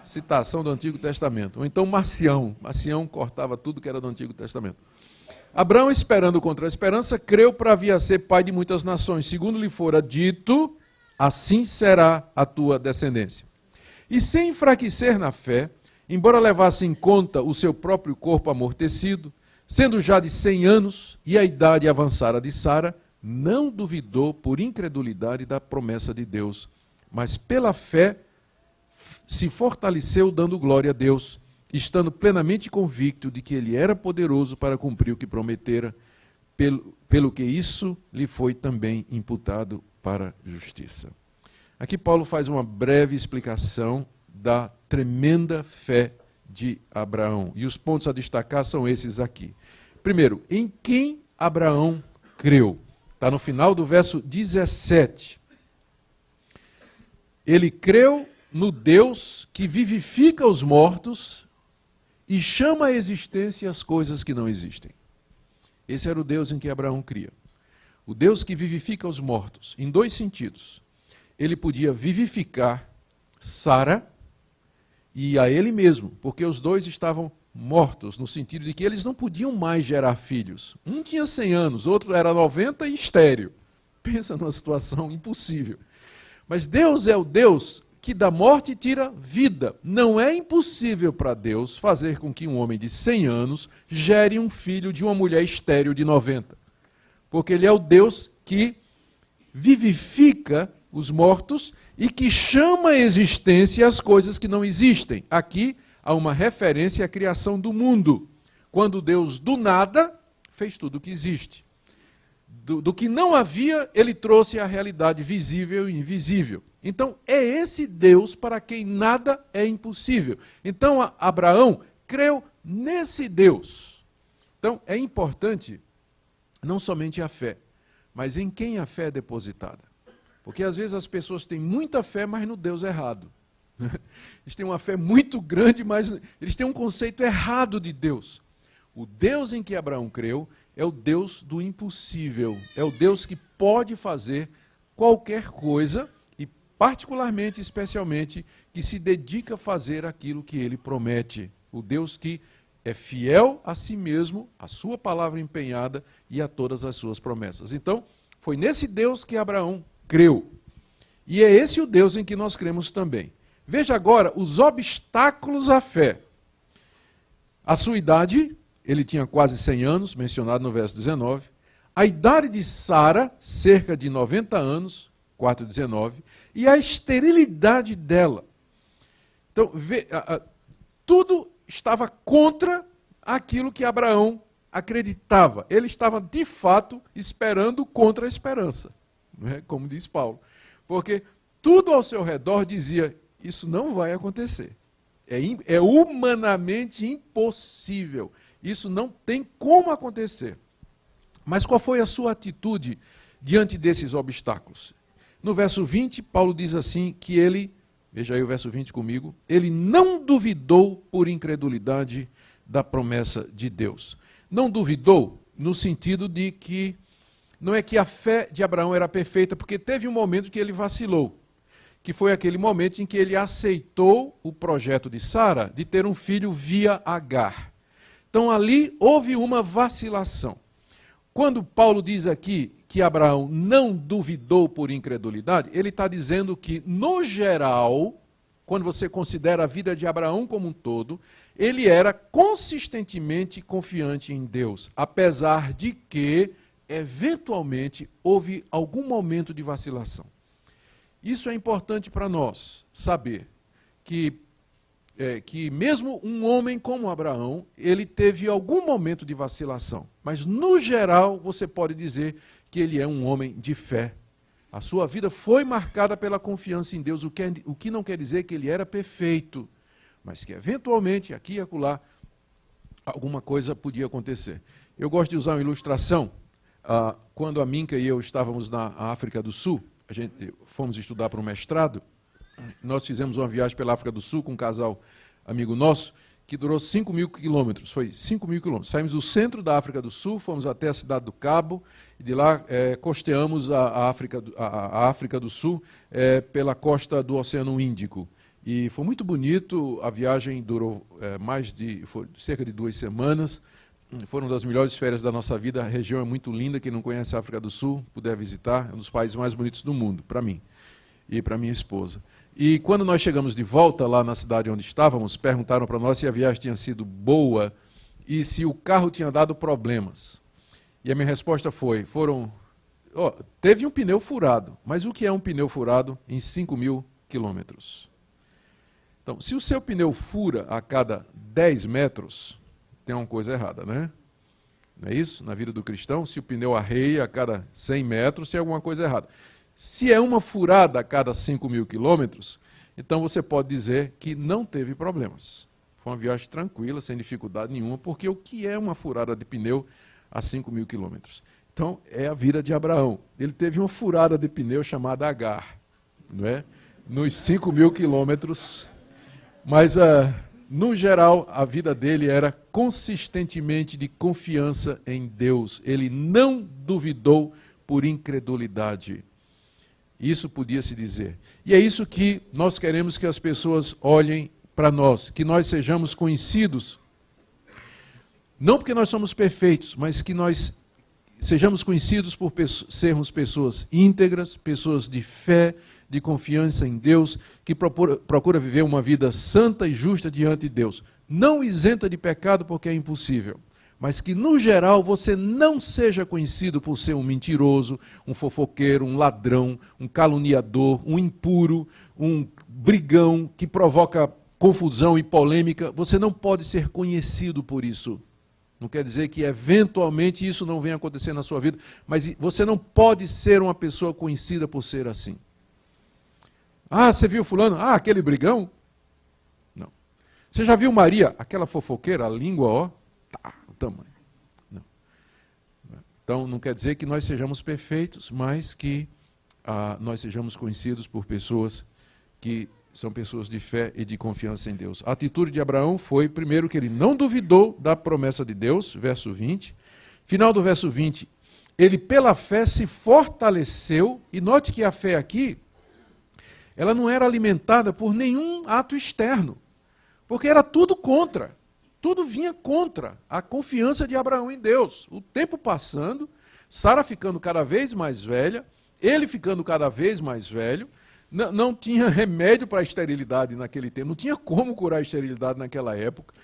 citação do Antigo Testamento. Ou então Marcião. Marcião cortava tudo que era do Antigo Testamento. Abraão, esperando contra a esperança, creu para vir a ser pai de muitas nações. Segundo lhe fora dito, assim será a tua descendência. E sem enfraquecer na fé, embora levasse em conta o seu próprio corpo amortecido, sendo já de 100 anos e a idade avançada de Sara, não duvidou por incredulidade da promessa de Deus, mas pela fé se fortaleceu dando glória a Deus, estando plenamente convicto de que ele era poderoso para cumprir o que prometera, pelo que isso lhe foi também imputado para justiça. Aqui Paulo faz uma breve explicação da tremenda fé de Abraão. E os pontos a destacar são esses aqui. Primeiro, em quem Abraão creu? Está no final do verso 17. Ele creu no Deus que vivifica os mortos e chama à existência as coisas que não existem. Esse era o Deus em que Abraão cria. O Deus que vivifica os mortos, em dois sentidos. Ele podia vivificar Sara e a ele mesmo, porque os dois estavam mortos, no sentido de que eles não podiam mais gerar filhos. Um tinha 100 anos, outro era 90 e estéril. Pensa numa situação impossível. Mas Deus é o Deus que da morte tira vida. Não é impossível para Deus fazer com que um homem de 100 anos gere um filho de uma mulher estéril de 90. Porque Ele é o Deus que vivifica os mortos e que chama à existência as coisas que não existem. Aqui há uma referência à criação do mundo, quando Deus do nada fez tudo o que existe. Do que não havia, Ele trouxe a realidade visível e invisível. Então, é esse Deus para quem nada é impossível. Então, Abraão creu nesse Deus. Então, é importante não somente a fé, mas em quem a fé é depositada. Porque às vezes as pessoas têm muita fé, mas no Deus errado. Eles têm uma fé muito grande, mas eles têm um conceito errado de Deus. O Deus em que Abraão creu é o Deus do impossível. É o Deus que pode fazer qualquer coisa e particularmente, especialmente, que se dedica a fazer aquilo que Ele promete. O Deus que é fiel a si mesmo, a sua palavra empenhada e a todas as suas promessas. Então, foi nesse Deus que Abraão creu. E é esse o Deus em que nós cremos também. Veja agora os obstáculos à fé. A sua idade, ele tinha quase 100 anos, mencionado no verso 19. A idade de Sara, cerca de 90 anos, 4:19. E a esterilidade dela. Então, tudo estava contra aquilo que Abraão acreditava. Ele estava, de fato, esperando contra a esperança, não é? Como diz Paulo. Porque tudo ao seu redor dizia, isso não vai acontecer. É humanamente impossível. Isso não tem como acontecer. Mas qual foi a sua atitude diante desses obstáculos? No verso 20, Paulo diz assim que ele, veja aí o verso 20 comigo, ele não duvidou por incredulidade da promessa de Deus. Não duvidou no sentido de que, não é que a fé de Abraão era perfeita, porque teve um momento que ele vacilou, que foi aquele momento em que ele aceitou o projeto de Sara de ter um filho via Agar. Então ali houve uma vacilação. Quando Paulo diz aqui que Abraão não duvidou por incredulidade, ele está dizendo que, no geral, quando você considera a vida de Abraão como um todo, ele era consistentemente confiante em Deus, apesar de que, eventualmente, houve algum momento de vacilação. Isso é importante para nós saber, que mesmo um homem como Abraão, ele teve algum momento de vacilação, mas no geral você pode dizer que ele é um homem de fé. A sua vida foi marcada pela confiança em Deus, o que não quer dizer que ele era perfeito, mas que eventualmente, aqui e acolá, alguma coisa podia acontecer. Eu gosto de usar uma ilustração. Quando a Minka e eu estávamos na África do Sul, fomos estudar para um mestrado, nós fizemos uma viagem pela África do Sul com um casal amigo nosso, que durou 5.000 quilômetros, foi 5.000 quilômetros. Saímos do centro da África do Sul, fomos até a cidade do Cabo, e de lá costeamos a África do Sul pela costa do Oceano Índico. E foi muito bonito, a viagem durou cerca de 2 semanas, foram das melhores férias da nossa vida, a região é muito linda, quem não conhece a África do Sul, puder visitar, é um dos países mais bonitos do mundo, para mim e para minha esposa. E quando nós chegamos de volta lá na cidade onde estávamos, perguntaram para nós se a viagem tinha sido boa e se o carro tinha dado problemas. E a minha resposta foi, teve um pneu furado, mas o que é um pneu furado em 5.000 quilômetros? Então, se o seu pneu fura a cada 10 metros, tem uma coisa errada, né? Não é isso? Na vida do cristão, se o pneu arreia a cada 100 metros, tem alguma coisa errada. Se é uma furada a cada 5.000 quilômetros, então você pode dizer que não teve problemas. Foi uma viagem tranquila, sem dificuldade nenhuma, porque o que é uma furada de pneu a 5.000 quilômetros? Então, é a vida de Abraão. Ele teve uma furada de pneu chamada Agar, não é? Nos 5.000 quilômetros, mas no geral, a vida dele era consistentemente de confiança em Deus. Ele não duvidou por incredulidade. Isso podia se dizer. E é isso que nós queremos que as pessoas olhem para nós, que nós sejamos conhecidos, não porque nós somos perfeitos, mas que nós sejamos conhecidos por sermos pessoas íntegras, pessoas de fé, de confiança em Deus, que procura viver uma vida santa e justa diante de Deus. Não isenta de pecado, porque é impossível. Mas que, no geral, você não seja conhecido por ser um mentiroso, um fofoqueiro, um ladrão, um caluniador, um impuro, um brigão que provoca confusão e polêmica. Você não pode ser conhecido por isso. Não quer dizer que, eventualmente, isso não venha acontecer na sua vida, mas você não pode ser uma pessoa conhecida por ser assim. Ah, você viu fulano? Ah, aquele brigão? Não. Você já viu Maria? Aquela fofoqueira, a língua, ó, tá, o tamanho. Não. Então, não quer dizer que nós sejamos perfeitos, mas que nós sejamos conhecidos por pessoas que são pessoas de fé e de confiança em Deus. A atitude de Abraão foi, primeiro, que ele não duvidou da promessa de Deus, verso 20. Final do verso 20, ele pela fé se fortaleceu, e note que a fé aqui, ela não era alimentada por nenhum ato externo, porque era tudo contra, tudo vinha contra a confiança de Abraão em Deus. O tempo passando, Sara ficando cada vez mais velha, ele ficando cada vez mais velho, não tinha remédio para a esterilidade naquele tempo, não tinha como curar a esterilidade naquela época,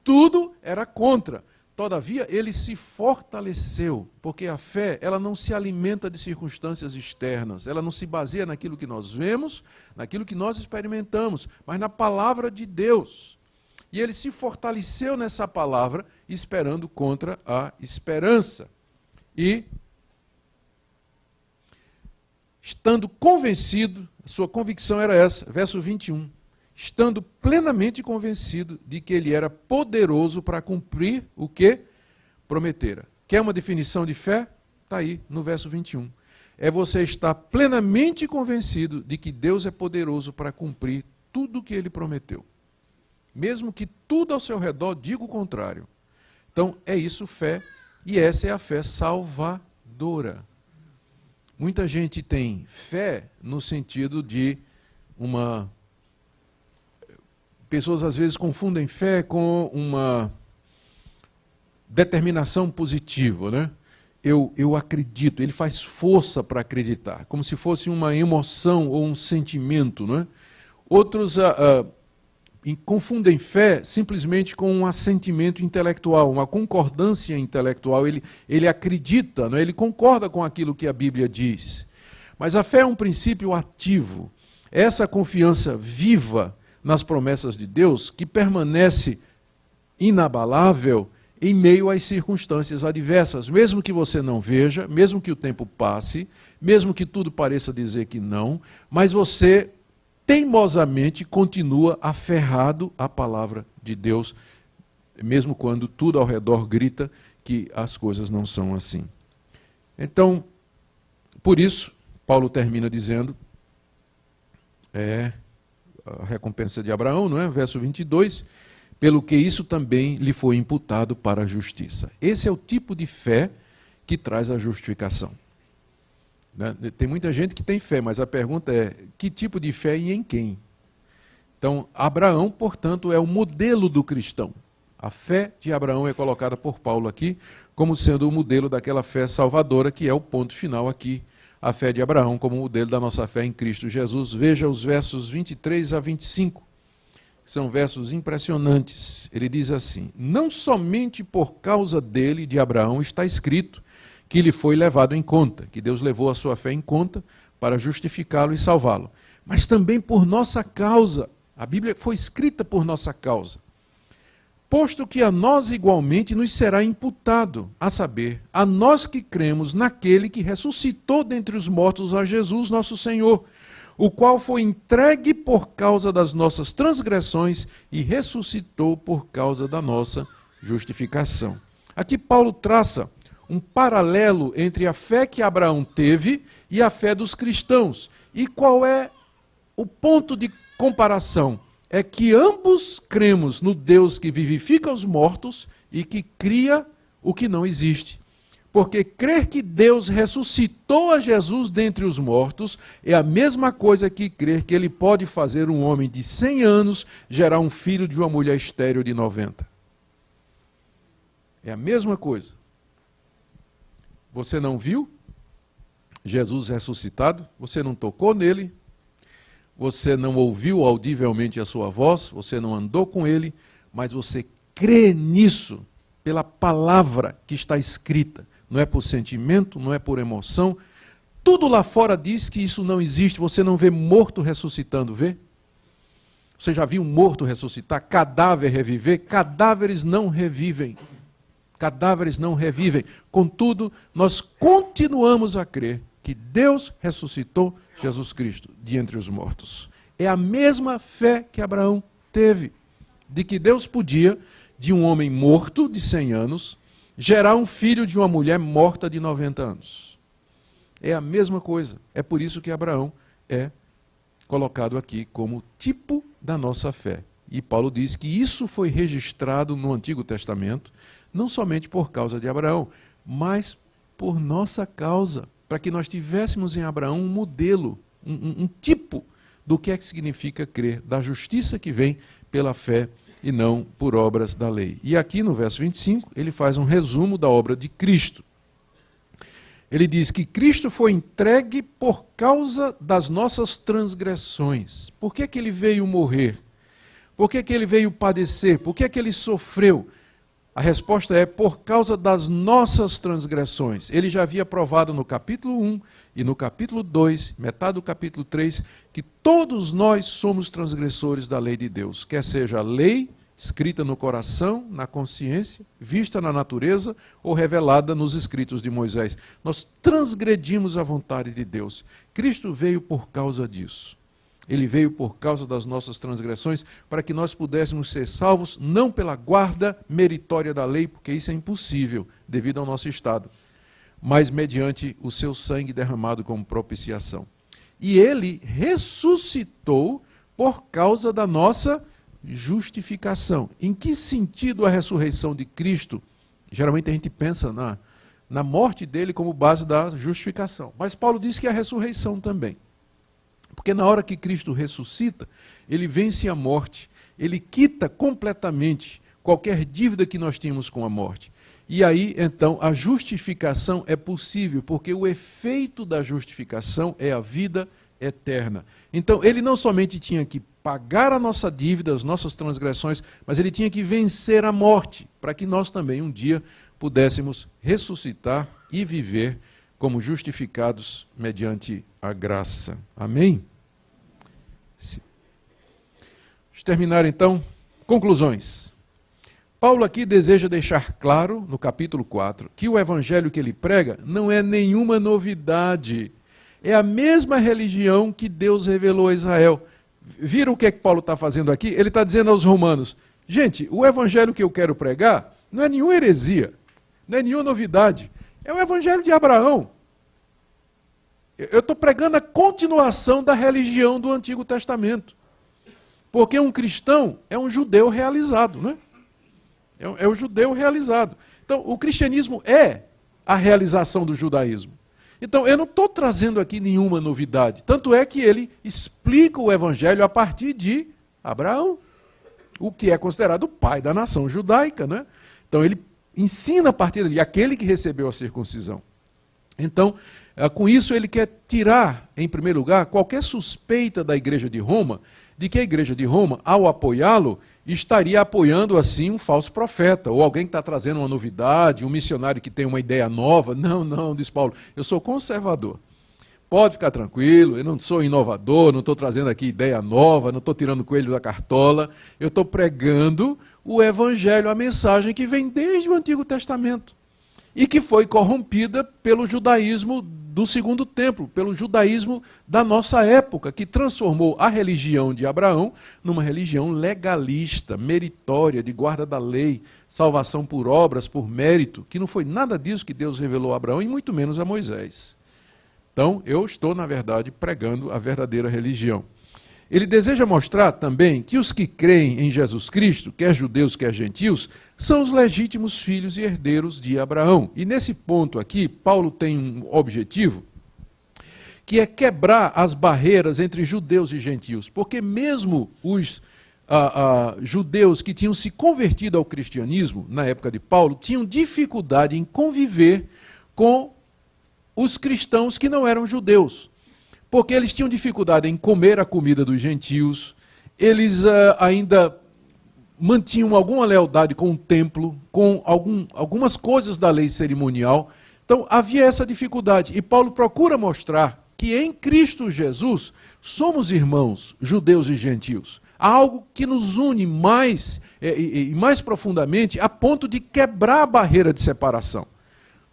tudo era contra. Todavia, ele se fortaleceu, porque a fé, ela não se alimenta de circunstâncias externas, ela não se baseia naquilo que nós vemos, naquilo que nós experimentamos, mas na palavra de Deus. E ele se fortaleceu nessa palavra, esperando contra a esperança. E, estando convencido, a sua convicção era essa, verso 21, estando plenamente convencido de que ele era poderoso para cumprir o que prometera. Quer uma definição de fé? Está aí, no verso 21. É você estar plenamente convencido de que Deus é poderoso para cumprir tudo o que ele prometeu. Mesmo que tudo ao seu redor diga o contrário. Então, é isso fé, e essa é a fé salvadora. Muita gente tem fé no sentido de uma... Pessoas às vezes confundem fé com uma determinação positiva, né? Eu acredito, ele faz força para acreditar, como se fosse uma emoção ou um sentimento, né? Outros confundem fé simplesmente com um assentimento intelectual, uma concordância intelectual. Ele acredita, né? Ele concorda com aquilo que a Bíblia diz. Mas a fé é um princípio ativo, essa confiança viva nas promessas de Deus, que permanece inabalável em meio às circunstâncias adversas, mesmo que você não veja, mesmo que o tempo passe, mesmo que tudo pareça dizer que não, mas você teimosamente continua aferrado à palavra de Deus, mesmo quando tudo ao redor grita que as coisas não são assim. Então, por isso, Paulo termina dizendo, a recompensa de Abraão, não é? Verso 22, pelo que isso também lhe foi imputado para a justiça. Esse é o tipo de fé que traz a justificação. Né? Tem muita gente que tem fé, mas a pergunta é, que tipo de fé e em quem? Então, Abraão, portanto, é o modelo do cristão. A fé de Abraão é colocada por Paulo aqui como sendo o modelo daquela fé salvadora, que é o ponto final aqui, a fé de Abraão como modelo da nossa fé em Cristo Jesus. Veja os versos 23 a 25, que são versos impressionantes. Ele diz assim, não somente por causa dele, de Abraão, está escrito que lhe foi levado em conta, que Deus levou a sua fé em conta para justificá-lo e salvá-lo, mas também por nossa causa. A Bíblia foi escrita por nossa causa. Posto que a nós igualmente nos será imputado, a saber, a nós que cremos naquele que ressuscitou dentre os mortos a Jesus nosso Senhor, o qual foi entregue por causa das nossas transgressões e ressuscitou por causa da nossa justificação. Aqui Paulo traça um paralelo entre a fé que Abraão teve e a fé dos cristãos. E qual é o ponto de comparação? é que ambos cremos no Deus que vivifica os mortos e que cria o que não existe. Porque crer que Deus ressuscitou a Jesus dentre os mortos é a mesma coisa que crer que ele pode fazer um homem de 100 anos gerar um filho de uma mulher estéril de 90. É a mesma coisa. Você não viu Jesus ressuscitado? Você não tocou nele? Você não ouviu audivelmente a sua voz? Você não andou com ele? Mas você crê nisso pela palavra que está escrita. Não é por sentimento, não é por emoção. Tudo lá fora diz que isso não existe. Você não vê morto ressuscitando, vê? Você já viu um morto ressuscitar? Cadáver reviver? Cadáveres não revivem. Cadáveres não revivem. Contudo, nós continuamos a crer que Deus ressuscitou Jesus Cristo de entre os mortos. É a mesma fé que Abraão teve, de que Deus podia, de um homem morto de 100 anos, gerar um filho de uma mulher morta de 90 anos. É a mesma coisa. É por isso que Abraão é colocado aqui como tipo da nossa fé. E Paulo diz que isso foi registrado no Antigo Testamento, não somente por causa de Abraão, mas por nossa causa, para que nós tivéssemos em Abraão um modelo, um tipo do que é que significa crer, da justiça que vem pela fé e não por obras da lei. E aqui no verso 25, ele faz um resumo da obra de Cristo. Ele diz que Cristo foi entregue por causa das nossas transgressões. Por que que ele veio morrer? Por que que ele veio padecer? Por que que ele sofreu? A resposta é por causa das nossas transgressões. Ele já havia provado no capítulo 1 e no capítulo 2, metade do capítulo 3, que todos nós somos transgressores da lei de Deus. Quer seja a lei escrita no coração, na consciência, vista na natureza ou revelada nos escritos de Moisés. Nós transgredimos a vontade de Deus. Cristo veio por causa disso. Ele veio por causa das nossas transgressões, para que nós pudéssemos ser salvos, não pela guarda meritória da lei, porque isso é impossível, devido ao nosso estado, mas mediante o seu sangue derramado como propiciação. E ele ressuscitou por causa da nossa justificação. Em que sentido a ressurreição de Cristo? Geralmente a gente pensa na morte dele como base da justificação, mas Paulo diz que é a ressurreição também. Porque na hora que Cristo ressuscita, ele vence a morte, ele quita completamente qualquer dívida que nós tínhamos com a morte. E aí, então, a justificação é possível, porque o efeito da justificação é a vida eterna. Então, ele não somente tinha que pagar a nossa dívida, as nossas transgressões, mas ele tinha que vencer a morte, para que nós também um dia pudéssemos ressuscitar e viver como justificados mediante a graça. Amém? Vamos terminar então. Conclusões. Paulo aqui deseja deixar claro, no capítulo 4, que o evangelho que ele prega não é nenhuma novidade. É a mesma religião que Deus revelou a Israel. Viram o que é que Paulo está fazendo aqui? Ele está dizendo aos romanos, gente, o evangelho que eu quero pregar não é nenhuma heresia, não é nenhuma novidade. É o evangelho de Abraão. Eu estou pregando a continuação da religião do Antigo Testamento. Porque um cristão é um judeu realizado, né? É o judeu realizado. Então, o cristianismo é a realização do judaísmo. Então, eu não estou trazendo aqui nenhuma novidade. Tanto é que ele explica o evangelho a partir de Abraão, o que é considerado o pai da nação judaica, né? Então, ele ensina a partir dali, aquele que recebeu a circuncisão. Então, com isso, ele quer tirar, em primeiro lugar, qualquer suspeita da Igreja de Roma, de que a Igreja de Roma, ao apoiá-lo, estaria apoiando, assim, um falso profeta, ou alguém que está trazendo uma novidade, um missionário que tem uma ideia nova. Não, não, diz Paulo, eu sou conservador. Pode ficar tranquilo, eu não sou inovador, não estou trazendo aqui ideia nova, não estou tirando coelho da cartola, eu estou pregando o Evangelho, a mensagem que vem desde o Antigo Testamento e que foi corrompida pelo judaísmo do Segundo Templo, pelo judaísmo da nossa época, que transformou a religião de Abraão numa religião legalista, meritória, de guarda da lei, salvação por obras, por mérito, que não foi nada disso que Deus revelou a Abraão e muito menos a Moisés. Então, eu estou, na verdade, pregando a verdadeira religião. Ele deseja mostrar também que os que creem em Jesus Cristo, quer judeus, quer gentios, são os legítimos filhos e herdeiros de Abraão. E nesse ponto aqui, Paulo tem um objetivo, que é quebrar as barreiras entre judeus e gentios, porque mesmo os judeus que tinham se convertido ao cristianismo, na época de Paulo, tinham dificuldade em conviver com os cristãos que não eram judeus, porque eles tinham dificuldade em comer a comida dos gentios, eles ainda mantinham alguma lealdade com o templo, com algumas coisas da lei cerimonial. Então havia essa dificuldade, e Paulo procura mostrar que em Cristo Jesus somos irmãos, judeus e gentios. Há algo que nos une mais e mais profundamente a ponto de quebrar a barreira de separação.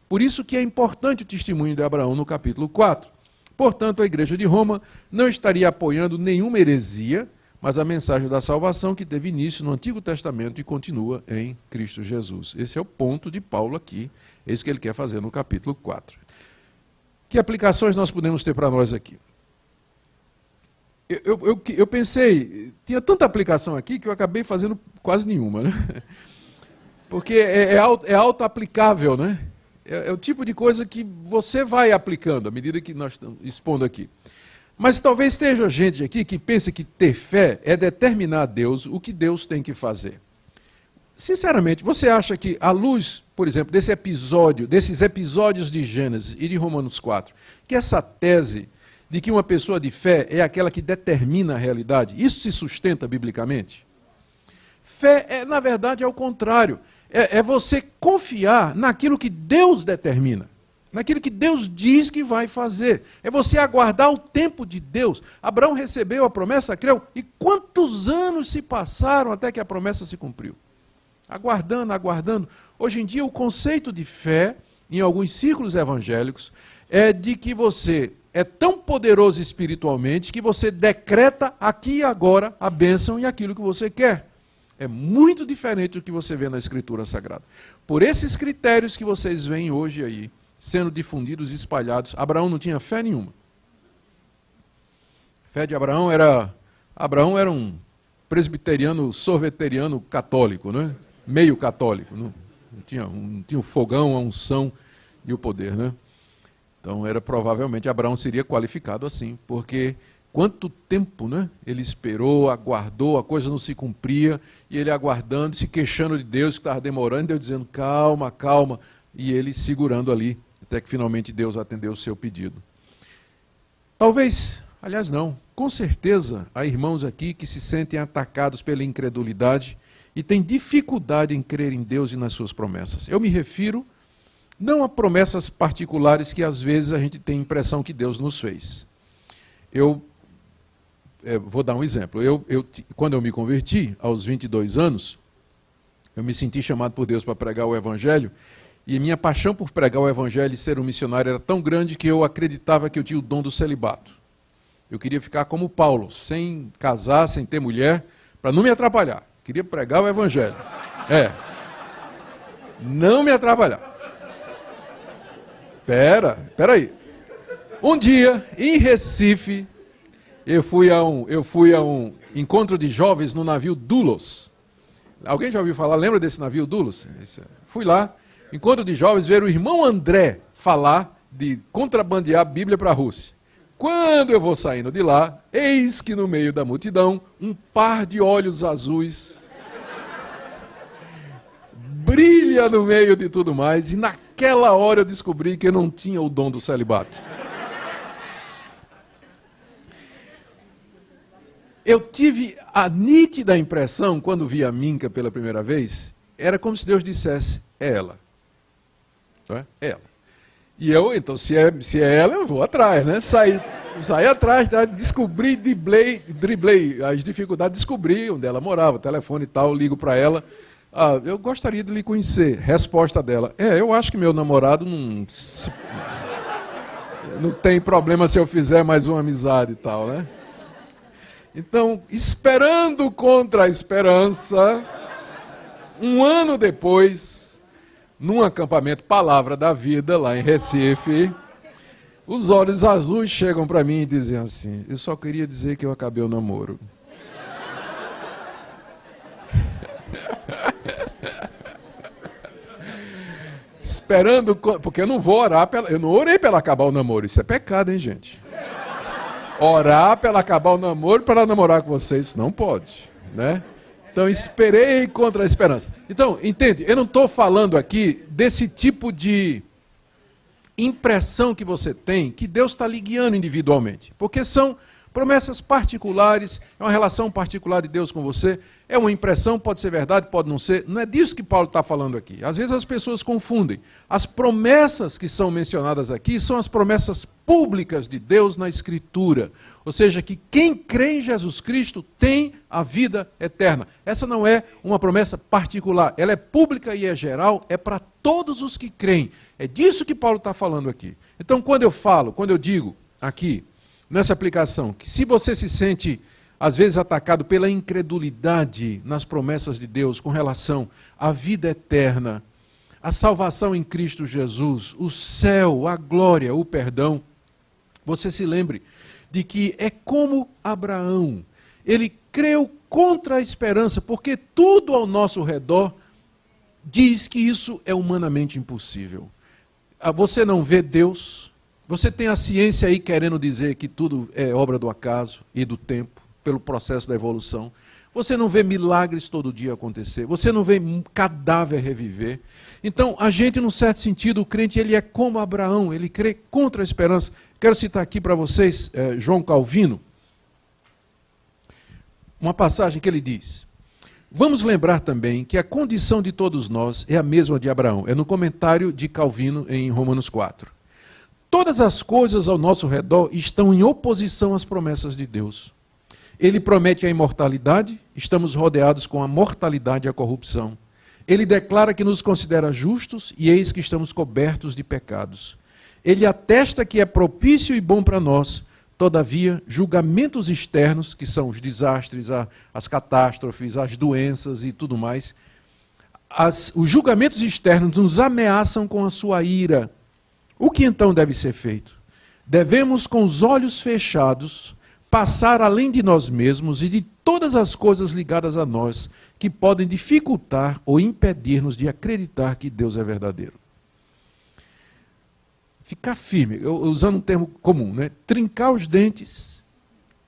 Por isso que é importante o testemunho de Abraão no capítulo 4. Portanto, a Igreja de Roma não estaria apoiando nenhuma heresia, mas a mensagem da salvação que teve início no Antigo Testamento e continua em Cristo Jesus. Esse é o ponto de Paulo aqui, é isso que ele quer fazer no capítulo 4. Que aplicações nós podemos ter para nós aqui? Eu pensei, tinha tanta aplicação aqui que eu acabei fazendo quase nenhuma, né? Porque é auto-aplicável, né? É o tipo de coisa que você vai aplicando à medida que nós estamos expondo aqui. Mas talvez esteja gente aqui que pense que ter fé é determinar a Deus o que Deus tem que fazer. Sinceramente, você acha que, à luz, por exemplo, desses episódios de Gênesis e de Romanos 4, que essa tese de que uma pessoa de fé é aquela que determina a realidade, isso se sustenta biblicamente? Fé, na verdade, é o contrário. É você confiar naquilo que Deus determina, naquilo que Deus diz que vai fazer. É você aguardar o tempo de Deus. Abraão recebeu a promessa, creu, e quantos anos se passaram até que a promessa se cumpriu? Aguardando, aguardando. Hoje em dia, o conceito de fé, em alguns círculos evangélicos, é de que você é tão poderoso espiritualmente que você decreta aqui e agora a bênção e aquilo que você quer. É muito diferente do que você vê na Escritura Sagrada. Por esses critérios que vocês veem hoje aí, sendo difundidos e espalhados, Abraão não tinha fé nenhuma. A fé de Abraão era um presbiteriano, sorveteriano católico, né? Meio católico. Não tinha o fogão, a unção e o poder, né? Então, provavelmente Abraão seria qualificado assim, porque quanto tempo, né, ele esperou, aguardou, a coisa não se cumpria, e ele aguardando, se queixando de Deus que estava demorando, e Deus dizendo, calma, calma, e ele segurando ali, até que finalmente Deus atendeu o seu pedido. Talvez, aliás não, com certeza há irmãos aqui que se sentem atacados pela incredulidade e têm dificuldade em crer em Deus e nas suas promessas. Eu me refiro não a promessas particulares que às vezes a gente tem a impressão que Deus nos fez. Eu vou dar um exemplo. Quando eu me converti, aos 22 anos, eu me senti chamado por Deus para pregar o Evangelho, e minha paixão por pregar o Evangelho e ser um missionário era tão grande que eu acreditava que eu tinha o dom do celibato. Eu queria ficar como Paulo, sem casar, sem ter mulher, para não me atrapalhar. Queria pregar o Evangelho. Não me atrapalhar. Espera aí. Um dia, em Recife, eu fui a um encontro de jovens no navio Doulos. Alguém já ouviu falar? Lembra desse navio Doulos? Fui lá, encontro de jovens, ver o irmão André falar de contrabandear a Bíblia para a Rússia. Quando eu vou saindo de lá, eis que no meio da multidão, um par de olhos azuis brilha no meio de tudo mais, e naquela hora eu descobri que eu não tinha o dom do celibato. Eu tive a nítida impressão, quando vi a Minka pela primeira vez, era como se Deus dissesse, é ela. Não é? É ela. E eu, então, se é ela, eu vou atrás, né? Saí atrás, descobri, driblei as dificuldades, descobri onde ela morava, telefone e tal, ligo para ela. Eu gostaria de lhe conhecer. Resposta dela, eu acho que meu namorado não tem problema se eu fizer mais uma amizade e tal, né? Então, esperando contra a esperança, um ano depois, num acampamento Palavra da Vida, lá em Recife, Os olhos azuis chegam para mim e dizem assim: eu só queria dizer que eu acabei o namoro. Esperando, porque eu não vou orar, eu não orei para ela acabar o namoro, isso é pecado, hein, gente? Orar para ela acabar o namoro, para ela namorar com vocês, não pode, né? Então, esperei contra a esperança. Então, entende? Eu não estou falando aqui desse tipo de impressão que você tem que Deus está lhe guiando individualmente, porque são promessas particulares, é uma relação particular de Deus com você, é uma impressão, pode ser verdade, pode não ser, não é disso que Paulo está falando aqui. Às vezes as pessoas confundem. As promessas que são mencionadas aqui são as promessas públicas de Deus na Escritura, ou seja, que quem crê em Jesus Cristo tem a vida eterna. Essa não é uma promessa particular, ela é pública e é geral, é para todos os que creem. É disso que Paulo está falando aqui. Então, quando eu digo aqui, nessa aplicação, que se você se sente, às vezes, atacado pela incredulidade nas promessas de Deus com relação à vida eterna, a salvação em Cristo Jesus, o céu, a glória, o perdão, você se lembre de que é como Abraão, ele creu contra a esperança, porque tudo ao nosso redor diz que isso é humanamente impossível. Você não vê Deus, você tem a ciência aí querendo dizer que tudo é obra do acaso e do tempo, pelo processo da evolução. Você não vê milagres todo dia acontecer, você não vê cadáver reviver. Então, a gente, num certo sentido, o crente, ele é como Abraão, ele crê contra a esperança. Quero citar aqui para vocês João Calvino, uma passagem que ele diz: vamos lembrar também que a condição de todos nós é a mesma de Abraão. É no comentário de Calvino em Romanos 4. Todas as coisas ao nosso redor estão em oposição às promessas de Deus. Ele promete a imortalidade, estamos rodeados com a mortalidade e a corrupção. Ele declara que nos considera justos e eis que estamos cobertos de pecados. Ele atesta que é propício e bom para nós, todavia, julgamentos externos, que são os desastres, as catástrofes, as doenças e tudo mais, os julgamentos externos nos ameaçam com a sua ira. O que então deve ser feito? Devemos, com os olhos fechados, passar além de nós mesmos e de todas as coisas ligadas a nós que podem dificultar ou impedir-nos de acreditar que Deus é verdadeiro. Ficar firme, usando um termo comum, né? Trincar os dentes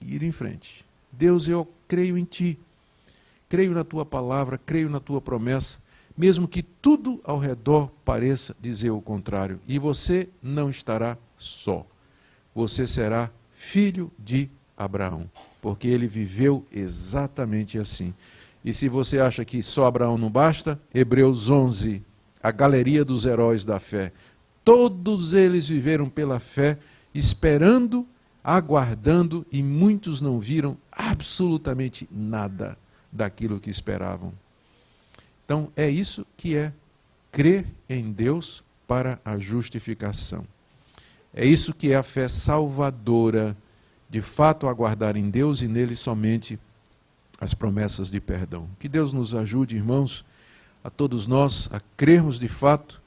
e ir em frente. Deus, eu creio em Ti, creio na Tua palavra, creio na Tua promessa, mesmo que tudo ao redor pareça dizer o contrário. E você não estará só. Você será filho de Abraão, porque ele viveu exatamente assim. E se você acha que só Abraão não basta, Hebreus 11, a galeria dos heróis da fé. Todos eles viveram pela fé, esperando, aguardando, e muitos não viram absolutamente nada daquilo que esperavam. Então, é isso que é crer em Deus para a justificação. É isso que é a fé salvadora, de fato aguardar em Deus e nele somente as promessas de perdão. Que Deus nos ajude, irmãos, a todos nós a crermos de fato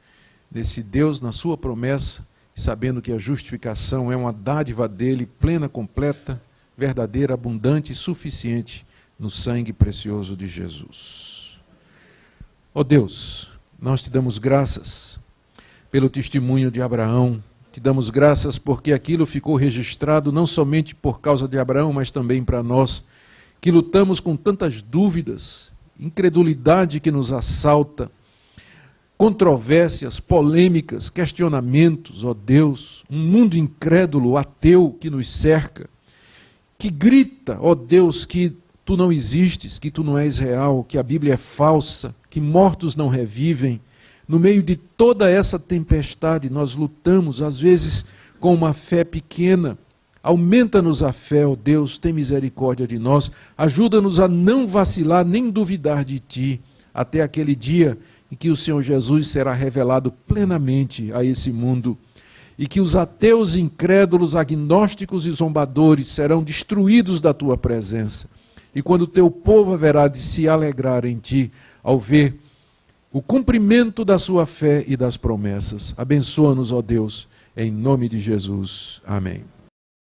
nesse Deus, na sua promessa, sabendo que a justificação é uma dádiva dele, plena, completa, verdadeira, abundante e suficiente no sangue precioso de Jesus. Ó Deus, nós te damos graças pelo testemunho de Abraão, te damos graças porque aquilo ficou registrado não somente por causa de Abraão, mas também para nós, que lutamos com tantas dúvidas, incredulidade que nos assalta, controvérsias, polêmicas, questionamentos, ó Deus, um mundo incrédulo, ateu que nos cerca, que grita, ó Deus, que tu não existes, que tu não és real, que a Bíblia é falsa, que mortos não revivem. No meio de toda essa tempestade, nós lutamos, às vezes, com uma fé pequena. Aumenta-nos a fé, ó Deus, tem misericórdia de nós. Ajuda-nos a não vacilar nem duvidar de Ti, até aquele dia em que o Senhor Jesus será revelado plenamente a esse mundo. E que os ateus, incrédulos, agnósticos e zombadores serão destruídos da Tua presença. E quando o Teu povo haverá de se alegrar em Ti, ao ver o cumprimento da sua fé e das promessas. Abençoa-nos, ó Deus, em nome de Jesus. Amém.